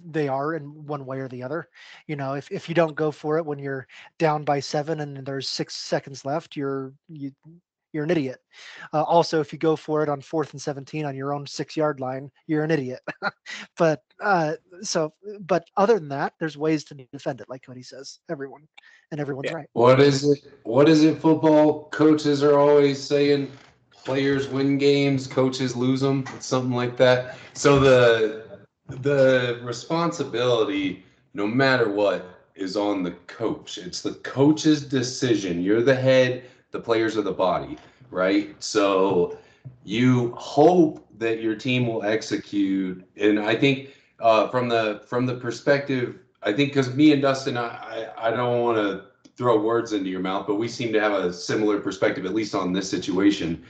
they are in one way or the other. If you don't go for it when you're down by 7 and there's 6 seconds left, you're an idiot. Also, if you go for it on 4th and 17 on your own 6-yard line, you're an idiot. But other than that, there's ways to defend it, like Cody says. Everyone's right. What is it? Football coaches are always saying, players win games, coaches lose them. It's something like that. So the responsibility, no matter what, is on the coach. It's the coach's decision. You're the head. The players are the body, right? So you hope that your team will execute. And I think from the perspective, I think, because me and Dustin, I don't want to throw words into your mouth, but we seem to have a similar perspective, at least on this situation.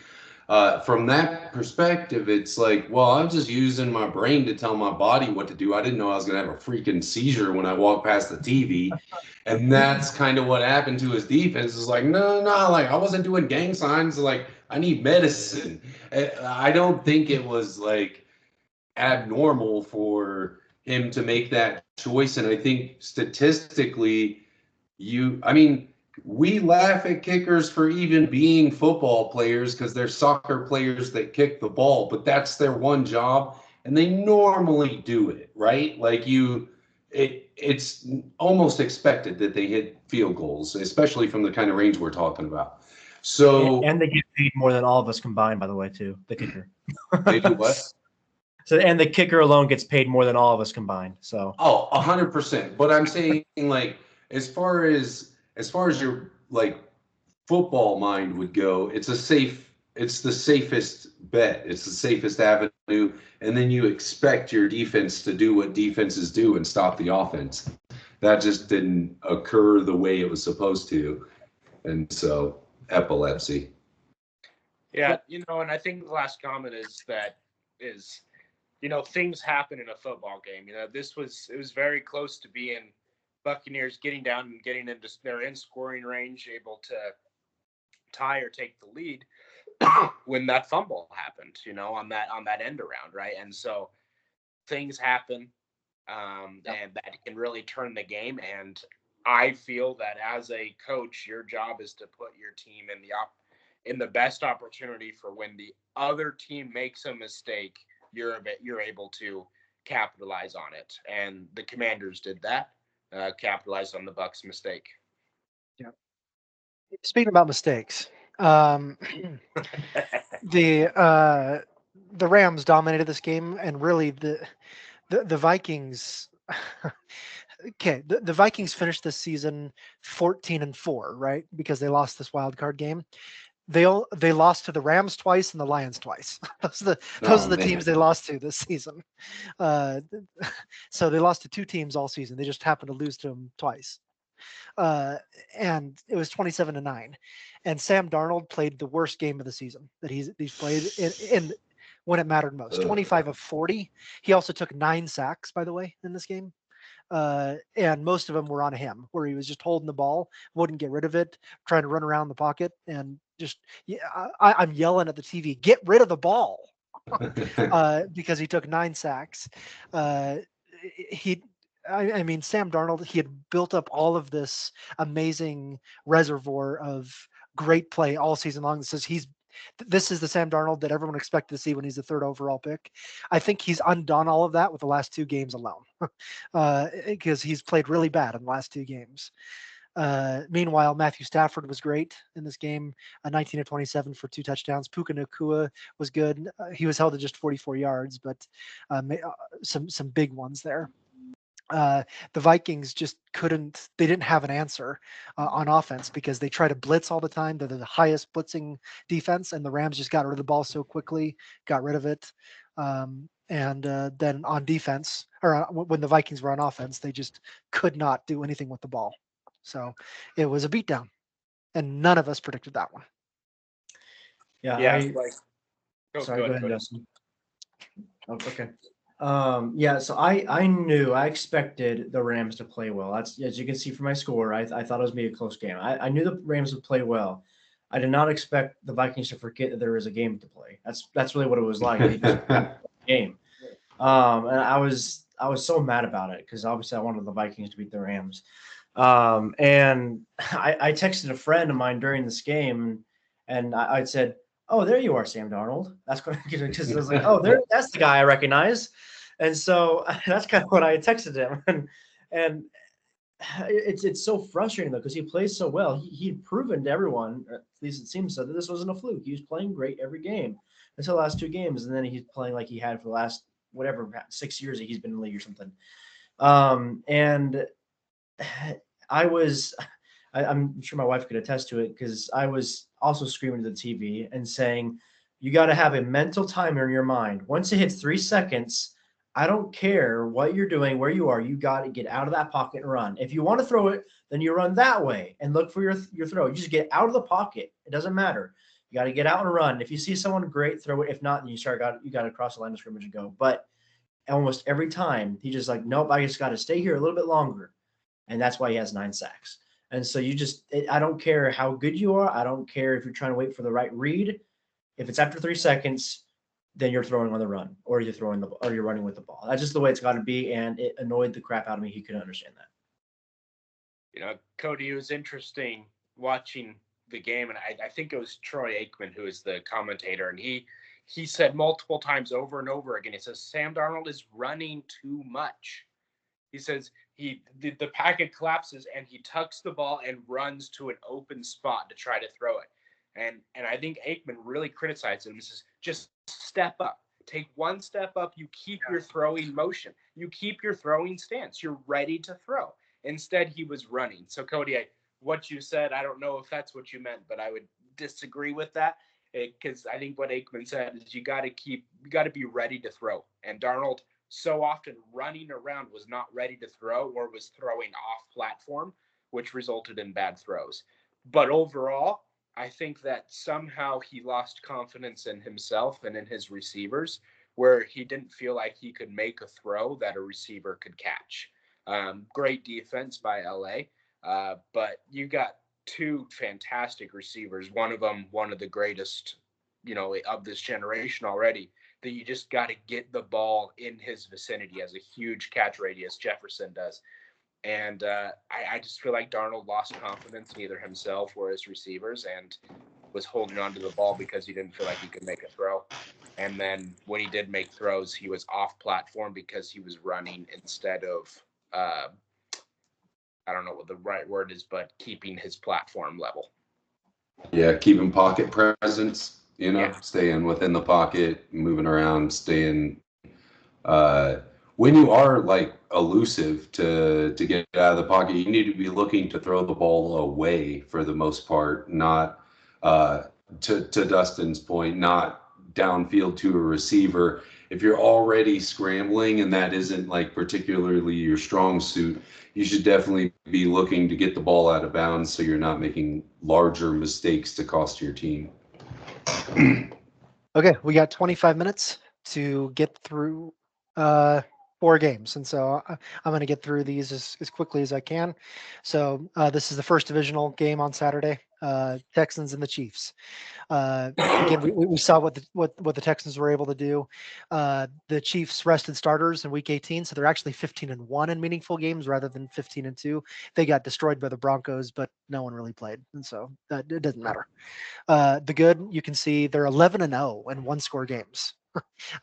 From that perspective, it's like, well, I'm just using my brain to tell my body what to do. I didn't know I was going to have a freaking seizure when I walked past the TV. And that's kind of what happened to his defense. Is like, no, like I wasn't doing gang signs. Like I need medicine. I don't think it was like abnormal for him to make that choice. And I think statistically, I mean, we laugh at kickers for even being football players because they're soccer players that kick the ball, but that's their one job and they normally do it, right? Like it's almost expected that they hit field goals, especially from the kind of range we're talking about. So and they get paid more than all of us combined, by the way, too. The kicker. They do what? So, and the kicker alone gets paid more than all of us combined. So 100%. But I'm saying like as far as your like football mind would go, it's the safest bet. It's the safest avenue. And then you expect your defense to do what defenses do and stop the offense. That just didn't occur the way it was supposed to. And so epilepsy. Yeah, and I think the last comment is things happen in a football game. It was very close to being Buccaneers getting down and getting into their in scoring range, able to tie or take the lead when that fumble happened, on that end around, right? And so things happen, and that can really turn the game. And I feel that as a coach, your job is to put your team in the best opportunity for when the other team makes a mistake, you're able to capitalize on it. And the Commanders did that, capitalized on the Bucs' mistake. Yeah. Speaking about mistakes, the Rams dominated this game, and really the Vikings. Okay, the Vikings finished this season 14-4, right? Because they lost this wild card game. They lost to the Rams twice and the Lions twice. Those are the teams they lost to this season. So they lost to two teams all season. They just happened to lose to them twice. And it was 27-9. And Sam Darnold played the worst game of the season that he's played in when it mattered most. 25 of 40. He also took 9 sacks, by the way, in this game. And most of them were on him, where he was just holding the ball, wouldn't get rid of it, trying to run around the pocket, and just I'm yelling at the TV, get rid of the ball, because he took 9 sacks. I mean, Sam Darnold, he had built up all of this amazing reservoir of great play all season long. This is the Sam Darnold that everyone expected to see when he's the 3rd overall pick. I think he's undone all of that with the last 2 games alone, because he's played really bad in the last 2 games. Meanwhile, Matthew Stafford was great in this game, 19 of 27 for 2 touchdowns. Puka Nacua was good. He was held to just 44 yards, but some big ones there. The Vikings just they didn't have an answer on offense because they try to blitz all the time. They're the highest blitzing defense, and the Rams just got rid of the ball so quickly, got rid of it. And then on defense, or when the Vikings were on offense, they just could not do anything with the ball. So it was a beatdown, and none of us predicted that one. Yeah. Sorry, go ahead, Dustin. Oh, okay. So I expected the Rams to play well. That's, as you can see from my score, I thought it was going to be a close game. I knew the Rams would play well. I did not expect the Vikings to forget that there was a game to play. That's really what it was like. They just game. And I was so mad about it because obviously I wanted the Vikings to beat the Rams. And I texted a friend of mine during this game, and I said, "Oh, there you are, Sam Darnold." That's because I was like, "Oh, that's the guy I recognize." And so that's kind of what I texted him, and it's so frustrating though because he plays so well. He'd proven to everyone, at least it seems so, that this wasn't a fluke. He was playing great every game until the last 2 games, and then he's playing like he had for the last 6 years that he's been in the league or something. And I'm sure my wife could attest to it because I was also screaming to the TV and saying, you got to have a mental timer in your mind. Once it hits 3 seconds, I don't care what you're doing, where you are. You got to get out of that pocket and run. If you want to throw it, then you run that way and look for your throw. You just get out of the pocket. It doesn't matter. You got to get out and run. If you see someone great, throw it. If not, then you got to cross the line of scrimmage and go. But almost every time, he just like, nope, I just got to stay here a little bit longer. And that's why he has 9 sacks. And so I don't care how good you are. I don't care if you're trying to wait for the right read. If it's after 3 seconds, then you're throwing on the run, or you're running with the ball. That's just the way it's got to be, and it annoyed the crap out of me. He couldn't understand that. Cody, it was interesting watching the game, and I think it was Troy Aikman who is the commentator, and he said multiple times over and over again, he says, Sam Darnold is running too much. He says the packet collapses and he tucks the ball and runs to an open spot to try to throw it. And I think Aikman really criticized him. He says, just step up. Take one step up. You keep your throwing motion. You keep your throwing stance. You're ready to throw. Instead, he was running. So, Cody, what you said, I don't know if that's what you meant, but I would disagree with that, because I think what Aikman said is you got to be ready to throw. And Darnold, so often running around, was not ready to throw, or was throwing off platform, which resulted in bad throws. But overall, I think that somehow he lost confidence in himself and in his receivers, where he didn't feel like he could make a throw that a receiver could catch. Great defense by LA, but you got 2 fantastic receivers. One of them, one of the greatest, of this generation already, that you just got to get the ball in his vicinity, as a huge catch radius Jefferson does. And I just feel like Darnold lost confidence in either himself or his receivers, and was holding on to the ball because he didn't feel like he could make a throw. And then when he did make throws, he was off platform because he was running instead of, I don't know what the right word is, but keeping his platform level. Yeah, keeping pocket presence, staying within the pocket, moving around, staying. When you are like elusive to get out of the pocket, you need to be looking to throw the ball away for the most part, not to Dustin's point, not downfield to a receiver. If you're already scrambling and that isn't like particularly your strong suit, you should definitely be looking to get the ball out of bounds so you're not making larger mistakes to cost your team. Okay, we got 25 minutes to get through 4 games, and so I'm going to get through these as quickly as I can. So this is the first divisional game on Saturday, Texans and the Chiefs. Again, we saw what the Texans were able to do. The Chiefs rested starters in Week 18, so they're actually 15-1 in meaningful games rather than 15-2. They got destroyed by the Broncos, but no one really played, and so it doesn't matter. The good, you can see they're 11-0 in 1-score games.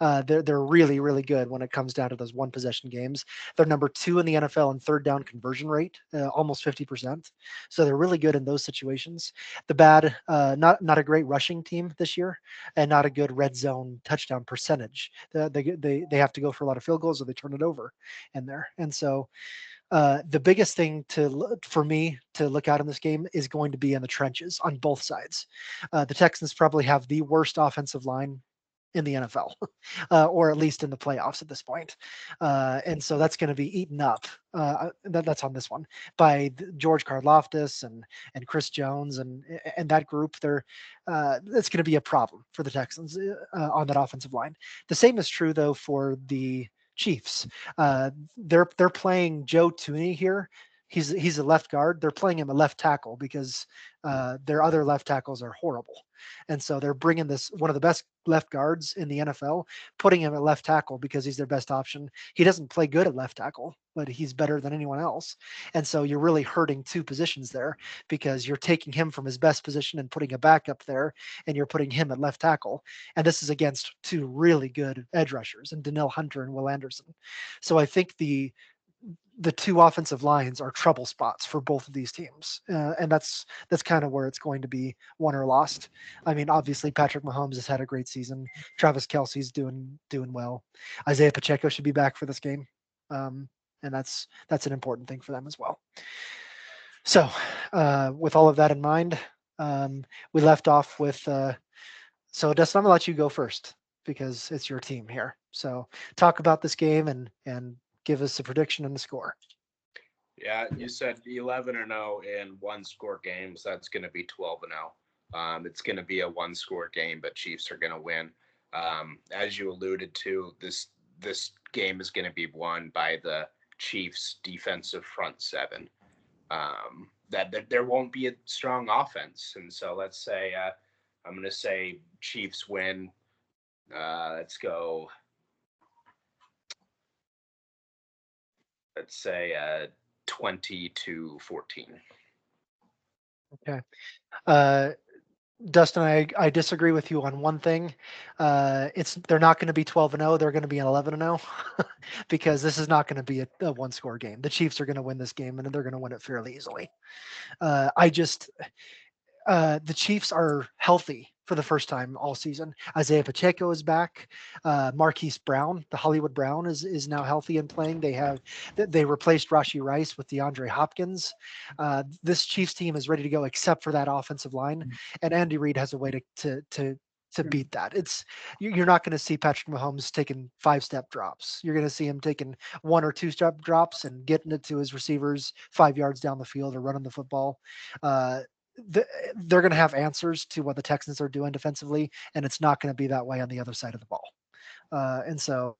They're really, really good when it comes down to those 1-possession games. They're number 2 in the NFL in third down conversion rate, almost 50%. So they're really good in those situations. The bad, not a great rushing team this year, and not a good red zone touchdown percentage. They have to go for a lot of field goals, or they turn it over in there. And so the biggest thing for me to look out in this game is going to be in the trenches on both sides. The Texans probably have the worst offensive line in the NFL, or at least in the playoffs at this point. And so that's going to be eaten up. That's on this one by George Karlaftis and Chris Jones and that group. That's going to be a problem for the Texans on that offensive line. The same is true though for the Chiefs. They're playing Joe Tooney here. He's a left guard. They're playing him a left tackle because their other left tackles are horrible. And so they're bringing this one of the best left guards in the NFL, putting him at left tackle because he's their best option. He doesn't play good at left tackle, but he's better than anyone else. And so you're really hurting 2 positions there because you're taking him from his best position and putting a backup there, and you're putting him at left tackle. And this is against 2 really good edge rushers, and Danielle Hunter and Will Anderson. So I think the 2 offensive lines are trouble spots for both of these teams, and that's kind of where it's going to be won or lost. I mean, obviously Patrick Mahomes has had a great season. Travis Kelce's doing well. Isaiah Pacheco should be back for this game, and that's an important thing for them as well. So, with all of that in mind, we left off with. So, Dustin, I'm gonna let you go first because it's your team here. So, talk about this game and give us a prediction and the score. Yeah, you said 11-0 in 1-score games. That's going to be 12-0. It's going to be a one-score game, but Chiefs are going to win. As you alluded to, this game is going to be won by the Chiefs' defensive front seven. That there won't be a strong offense, and so let's say I'm going to say Chiefs win. Let's go. Let's say 20-14. Okay. Dustin, I disagree with you on one thing. They're not going to be 12-0. They're going to be an 11-0 because this is not going to be a one-score game. The Chiefs are going to win this game, and they're going to win it fairly easily. The Chiefs are healthy for the first time all season. Isaiah Pacheco is back. Marquise Brown, the Hollywood Brown, is now healthy and playing. They replaced Rashee Rice with DeAndre Hopkins. This Chiefs team is ready to go, except for that offensive line, and Andy Reid has a way to beat that. You're not going to see Patrick Mahomes taking 5-step drops. You're going to see him taking 1 or 2-step drops and getting it to his receivers 5 yards down the field or running the football. They're going to have answers to what the Texans are doing defensively, and it's not going to be that way on the other side of the ball. And so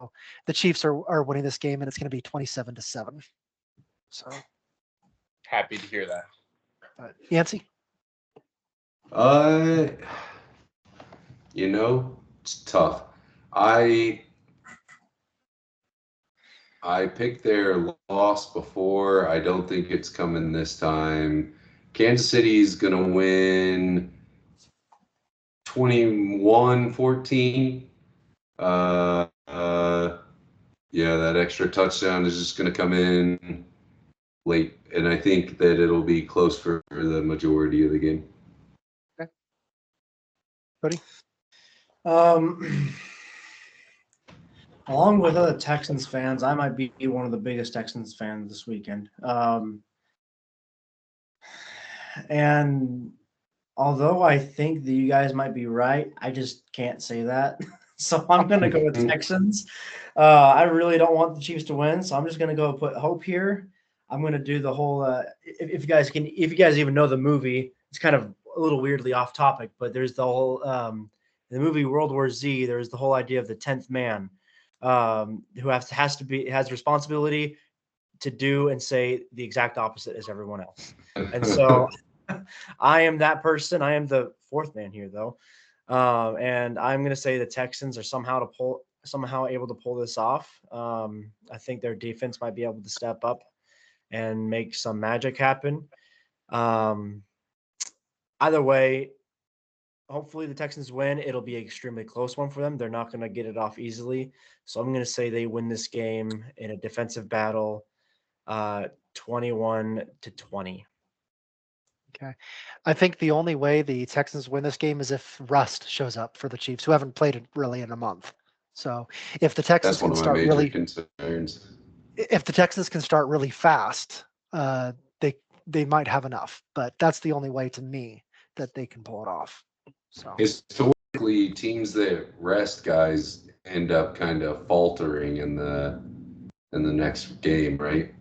the Chiefs are winning this game, and it's going to be 27-7. So happy to hear that. Yancey? It's tough. I picked their loss before. I don't think it's coming this time. Kansas City's going to win 21-14. That extra touchdown is just going to come in late, and I think that it'll be close for the majority of the game. Okay. Cody? Along with other Texans fans, I might be one of the biggest Texans fans this weekend. And although I think that you guys might be right, I just can't say that. So I'm going to go with Texans. I really don't want the Chiefs to win, so I'm just going to go put hope here. I'm going to do the whole if you guys even know the movie, it's kind of a little weirdly off topic, but there's the whole the movie World War Z, there's the whole idea of the 10th man who has responsibility to do and say the exact opposite as everyone else. And so I am that person. I am the fourth man here, though. And I'm going to say the Texans are somehow able to pull this off. I think their defense might be able to step up and make some magic happen. Either way, hopefully the Texans win. It'll be an extremely close one for them. They're not going to get it off easily. So I'm going to say they win this game in a defensive battle, 21-20. Okay. I think the only way the Texans win this game is if rust shows up for the Chiefs, who haven't played it really in a month. So if the Texans can start really concerns. If the Texans can start really fast, they might have enough. But that's the only way to me that they can pull it off. So historically, teams that rest guys end up kind of faltering in the next game, right?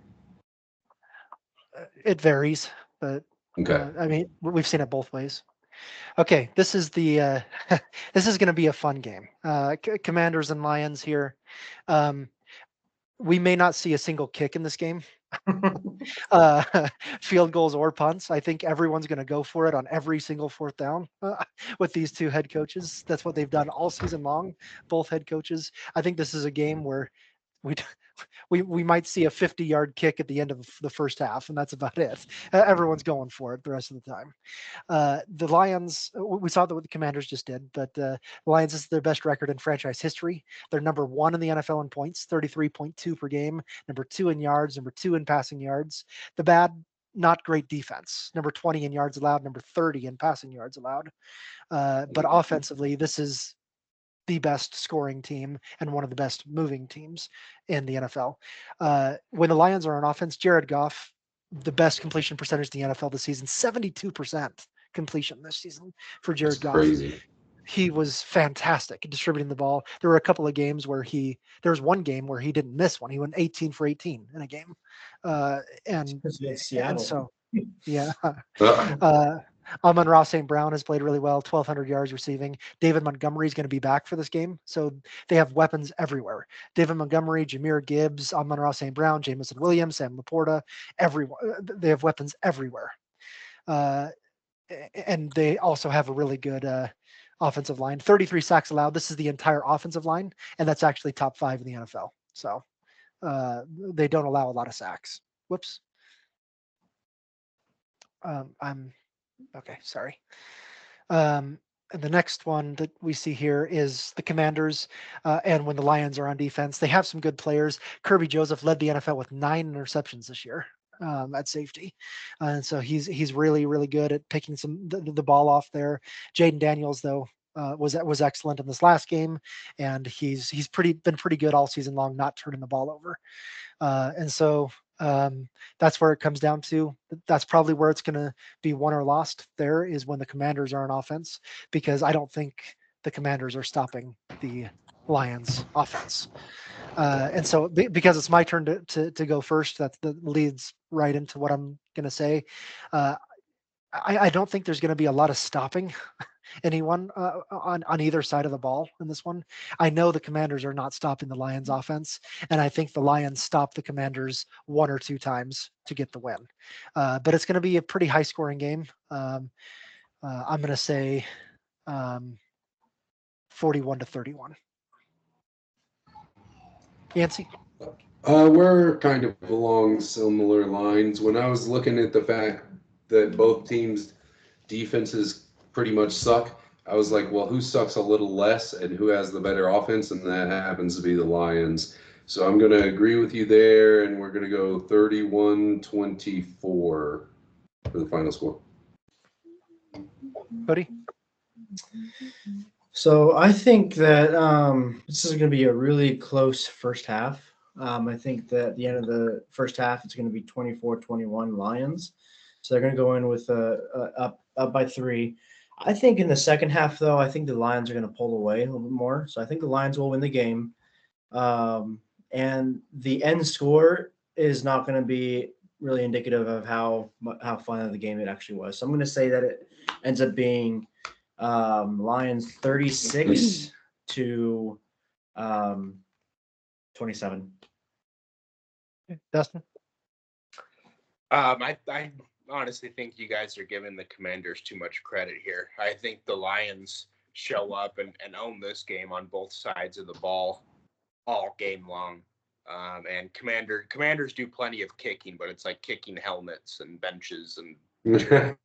It varies, but okay. I mean, we've seen it both ways. Okay, this is the this is going to be a fun game. Commanders and Lions here. We may not see a single kick in this game, field goals or punts. I think everyone's going to go for it on every single fourth down with these two head coaches. That's what they've done all season long, both head coaches. I think this is a game where we might see a 50-yard kick at the end of the first half, and that's about it. Everyone's going for it the rest of the time. The Lions, we saw that what the Commanders just did, but the Lions is their best record in franchise history. They're number 1 in the NFL in points, 33.2 per game, number 2 in yards, number 2 in passing yards. The bad, not great defense, number 20 in yards allowed, number 30 in passing yards allowed. But offensively, this is the best scoring team and one of the best moving teams in the NFL. When the Lions are on offense, Jared Goff, the best completion percentage in the NFL this season, 72% completion this season for Jared Goff. Crazy. He was fantastic at distributing the ball. There were a couple of games where there was one game where he didn't miss one. He went 18 for 18 in a game. And so, yeah. Amon-Ra St. Brown has played really well, 1,200 yards receiving. David Montgomery is going to be back for this game, so they have weapons everywhere. David Montgomery, Jahmyr Gibbs, Amon-Ra St. Brown, Jamison Williams, Sam Laporta, everyone. They have weapons everywhere. And they also have a really good offensive line. 33 sacks allowed. This is the entire offensive line, and that's actually top 5 in the NFL. So they don't allow a lot of sacks. Whoops. I'm okay. Sorry. And the next one that we see here is the Commanders, and when the Lions are on defense, they have some good players. Kirby Joseph led the NFL with 9 interceptions this year at safety, and so he's really really good at picking the ball off there. Jaden Daniels though was excellent in this last game, and he's been pretty good all season long, not turning the ball over, and so. That's where it comes down to. That's probably where it's going to be won or lost. There is when the Commanders are on offense, because I don't think the Commanders are stopping the Lions offense. And so because it's my turn to go first, that leads right into what I'm going to say. I don't think there's going to be a lot of stopping anyone on either side of the ball in this one. I know the Commanders are not stopping the Lions offense, and I think the Lions stop the Commanders 1 or 2 times to get the win. But it's going to be a pretty high scoring game. I'm going to say 41-31. Yancey? We're kind of along similar lines. When I was looking at the fact that both teams' defenses pretty much suck, I was like, well, who sucks a little less and who has the better offense? And that happens to be the Lions. So I'm going to agree with you there, and we're going to go 31-24 for the final score. Cody? So I think that this is going to be a really close first half. I think that at the end of the first half, it's going to be 24-21 Lions. So they're going to go in with up by 3. I think in the second half, though, I think the Lions are going to pull away a little bit more. So I think the Lions will win the game. And the end score is not going to be really indicative of how fun of the game it actually was. So I'm going to say that it ends up being Lions 36 to 27. Dustin? I honestly think you guys are giving the Commanders too much credit here. I think the Lions show up and own this game on both sides of the ball all game long. And Commanders do plenty of kicking, but it's like kicking helmets and benches and Man.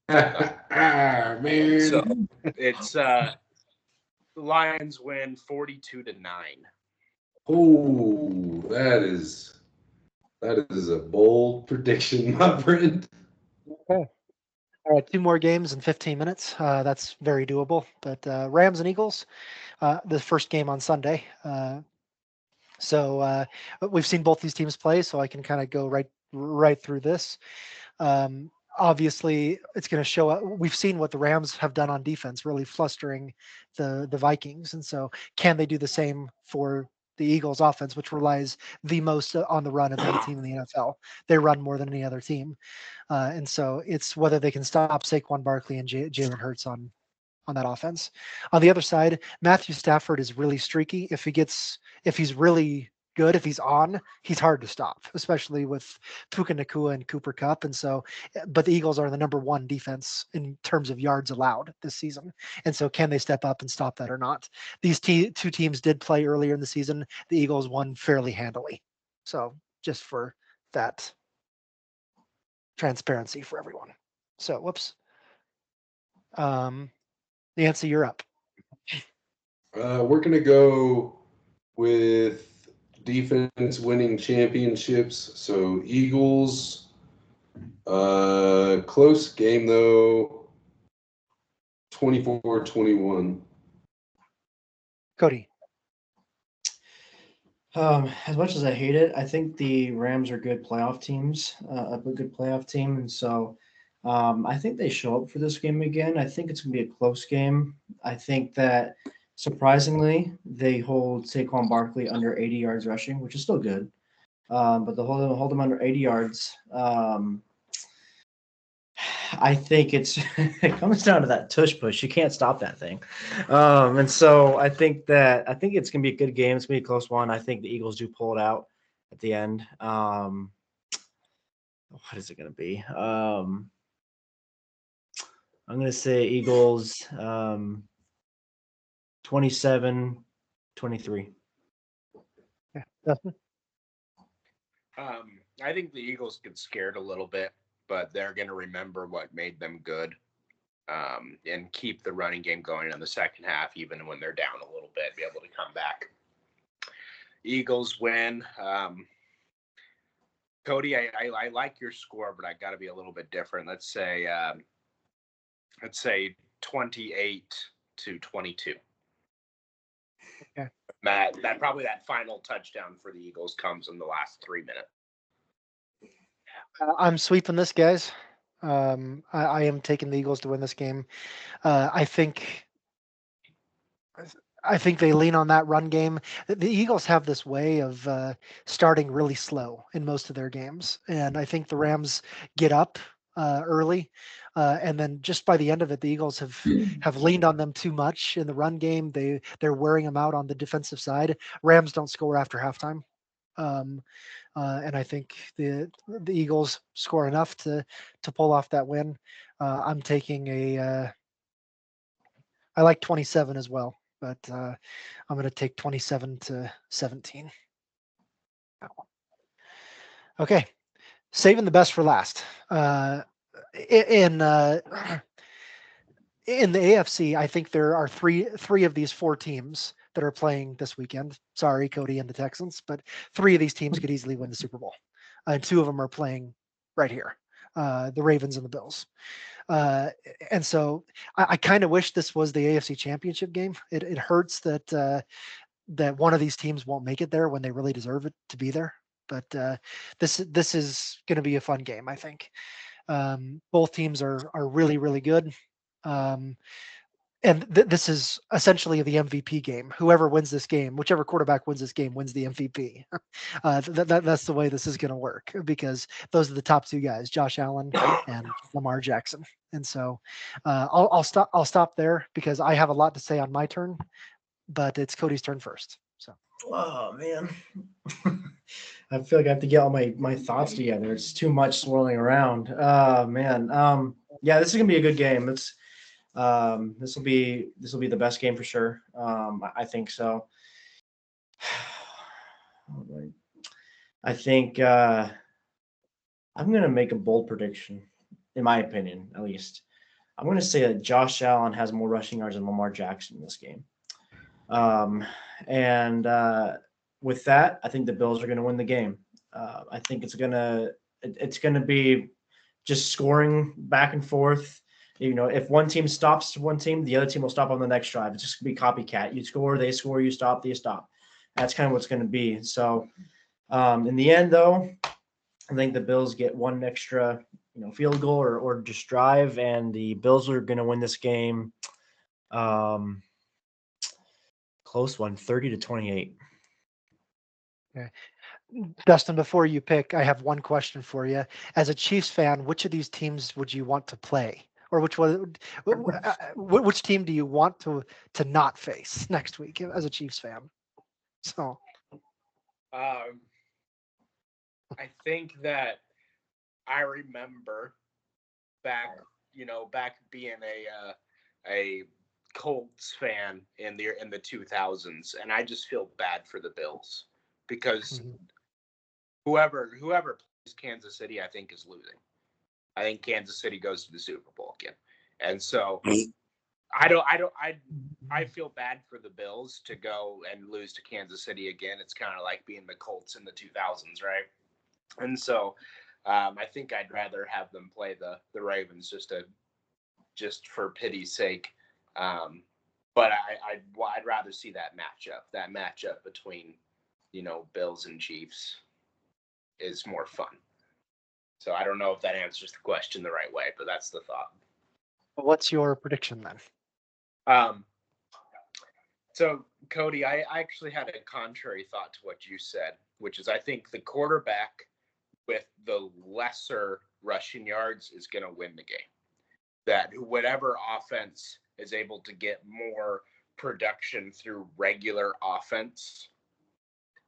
so it's the Lions win 42-9. Oh, that is a bold prediction, my friend. Okay. All right, 2 more games in 15 minutes. That's very doable. But Rams and Eagles, the first game on Sunday. So we've seen both these teams play, so I can kind of go right through this. Obviously, it's going to show up. We've seen what the Rams have done on defense, really flustering the Vikings. And so can they do the same for the Eagles offense, which relies the most on the run of any team in the NFL? They run more than any other team. And so it's whether they can stop Saquon Barkley and Jalen Hurts on that offense. On the other side, Matthew Stafford is really streaky. If he's really good, if he's on, he's hard to stop, especially with Puka Nacua and Cooper Kupp. And so, but the Eagles are the number 1 defense in terms of yards allowed this season. And so can they step up and stop that or not? These 2 teams did play earlier in the season. The Eagles won fairly handily. So just for that transparency for everyone. So, whoops. Nancy, you're up. We're going to go with defense winning championships. So Eagles, close game though, 24-21. Cody. As much as I hate it, I think the Rams are good playoff teams, a good playoff team, and so I think they show up for this game again. I think it's going to be a close game. I think that surprisingly they hold Saquon Barkley under 80 yards rushing, which is still good, but they'll hold him under 80 yards. I think it comes down to that tush push. You can't stop that thing. And so I think it's gonna be a good game. It's gonna be a close one. I think the Eagles do pull it out at the end. What is it gonna be? I'm gonna say Eagles 27-23. Yeah, Dustin? I think the Eagles get scared a little bit, but they're going to remember what made them good, and keep the running game going in the second half, even when they're down a little bit, be able to come back. Eagles win. Cody, I like your score, but I got to be a little bit different. Let's say 28-22. Okay. That probably that final touchdown for the Eagles comes in the last 3 minutes. I'm sweeping this, guys. I am taking the Eagles to win this game. I think they lean on that run game. The Eagles have this way of starting really slow in most of their games, and I think the Rams get up early, and then just by the end of it, the Eagles have leaned on them too much in the run game. They're wearing them out on the defensive side. Rams don't score after halftime. And I think the Eagles score enough to pull off that win. I'm taking I like 27 as well, but I'm going to take 27-17. Okay, saving the best for last. In the AFC, I think there are three of these four teams that are playing this weekend. Sorry, Cody and the Texans, but three of these teams could easily win the Super Bowl. And two of them are playing right here, the Ravens and the Bills. And so I kind of wish this was the AFC Championship game. It hurts that one of these teams won't make it there when they really deserve it to be there. But this is going to be a fun game, I think. Both teams are really, really good. And this is essentially the MVP game. Whoever wins this game, whichever quarterback wins this game, wins the MVP. That's the way this is going to work, because those are the top two guys, Josh Allen and Lamar Jackson. And so I'll stop there because I have a lot to say on my turn, but it's Cody's turn first. So. Oh man, I feel like I have to get all my thoughts together. It's too much swirling around. Man. Yeah, this is gonna be a good game. This will be the best game for sure. I think so. I think I'm going to make a bold prediction, in my opinion, at least. I'm going to say that Josh Allen has more rushing yards than Lamar Jackson in this game. And with that, I think the Bills are going to win the game. I think it's going to be just scoring back and forth. You know, if one team stops one team, the other team will stop on the next drive. It's just going to be copycat. You score, they score, you stop, they stop. That's kind of what's going to be. So in the end, though, I think the Bills get one extra, field goal or just drive, and the Bills are going to win this game. Close one, 30-28. Okay. Dustin, before you pick, I have one question for you. As a Chiefs fan, which of these teams would you want to play? Or which team do you want to not face next week as a Chiefs fan? So, I think that I remember back being a Colts fan in the 2000s, and I just feel bad for the Bills because whoever plays Kansas City, I think, is losing. I think Kansas City goes to the Super Bowl again. And so I feel bad for the Bills to go and lose to Kansas City again. It's kind of like being the Colts in the 2000s, right? And so I think I'd rather have them play the Ravens just for pity's sake. But I'd rather see that matchup between, Bills and Chiefs is more fun. So I don't know if that answers the question the right way, but that's the thought. What's your prediction then? So Cody, I actually had a contrary thought to what you said, which is I think the quarterback with the lesser rushing yards is going to win the game. that whatever offense is able to get more production through regular offense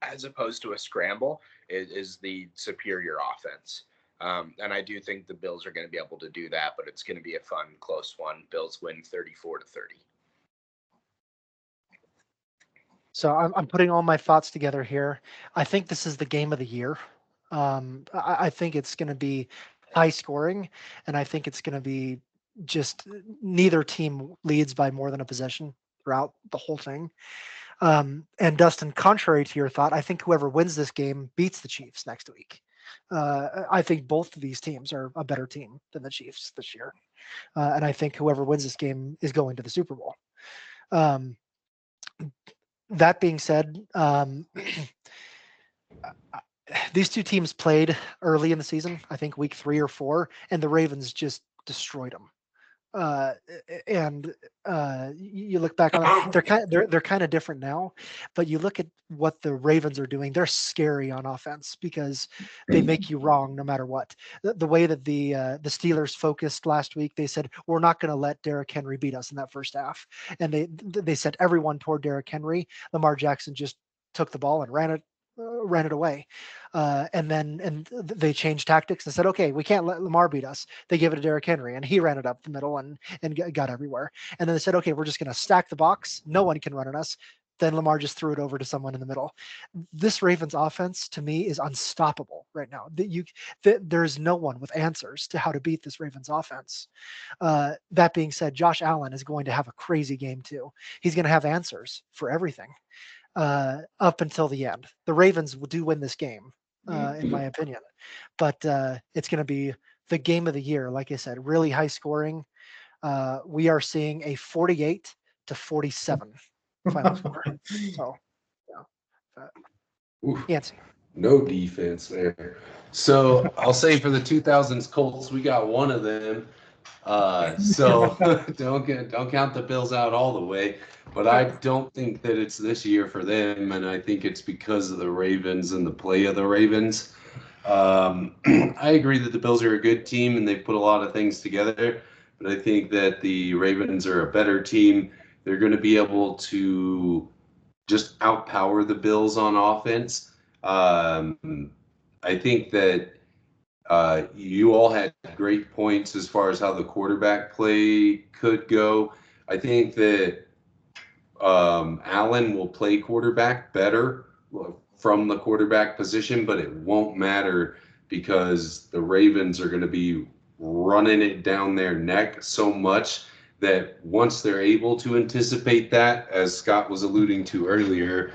as opposed to a scramble is the superior offense. And I do think the Bills are going to be able to do that, but it's going to be a fun, close one. Bills win 34-30. So I'm putting all my thoughts together here. I think this is the game of the year. I think it's going to be high scoring, and I think it's going to be just neither team leads by more than a possession throughout the whole thing. And Dustin, contrary to your thought, I think whoever wins this game beats the Chiefs next week. I think both of these teams are a better team than the Chiefs this year. And I think whoever wins this game is going to the Super Bowl. That being said, these two teams played early in the season, I think week 3 or 4, and the Ravens just destroyed them. You look back on it, they're kind of different now, but you look at what the Ravens are doing, they're scary on offense because they make you wrong no matter what. The way that the Steelers focused last week, they said we're not going to let Derrick Henry beat us in that first half, and they sent everyone toward Derrick Henry. Lamar Jackson just took the ball and ran it away. And they changed tactics and said, okay, we can't let Lamar beat us. They gave it to Derrick Henry, and he ran it up the middle and got everywhere. And then they said, okay, we're just going to stack the box. No one can run at us. Then Lamar just threw it over to someone in the middle. This Ravens offense, to me, is unstoppable right now. There's no one with answers to how to beat this Ravens offense. That being said, Josh Allen is going to have a crazy game too. He's going to have answers for everything. Up until the end. The Ravens do win this game, in my opinion. But it's going to be the game of the year. Like I said, really high scoring. We are seeing a 48-47 final score. So, Yancey. No defense there. So I'll say for the 2000s Colts, we got one of them. So don't count the Bills out all the way. But I don't think that it's this year for them, and I think it's because of the Ravens and the play of the Ravens. I agree that the Bills are a good team, and they've put a lot of things together, but I think that the Ravens are a better team. They're going to be able to just outpower the Bills on offense. I think that you all had great points as far as how the quarterback play could go. I think that Allen will play quarterback better from the quarterback position, but it won't matter because the Ravens are going to be running it down their neck so much that once they're able to anticipate that, as Scott was alluding to earlier,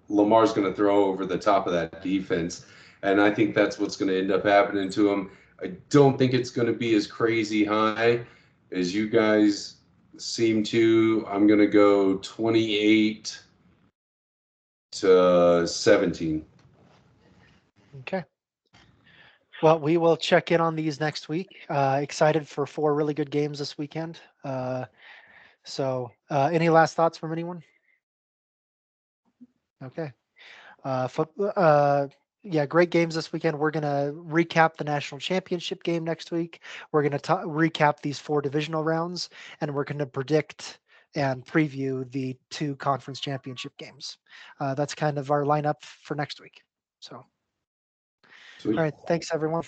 Lamar's going to throw over the top of that defense. And I think that's what's going to end up happening to him. I don't think it's going to be as crazy high as you guys seem to. I'm going to go 28-17. Okay. Well, we will check in on these next week. Excited for 4 really good games this weekend. Any last thoughts from anyone? Okay. Great games this weekend. We're going to recap the national championship game next week. We're going to recap these 4 divisional rounds, and we're going to predict and preview the 2 conference championship games. That's kind of our lineup for next week. So, Sweet. all right. Thanks, everyone.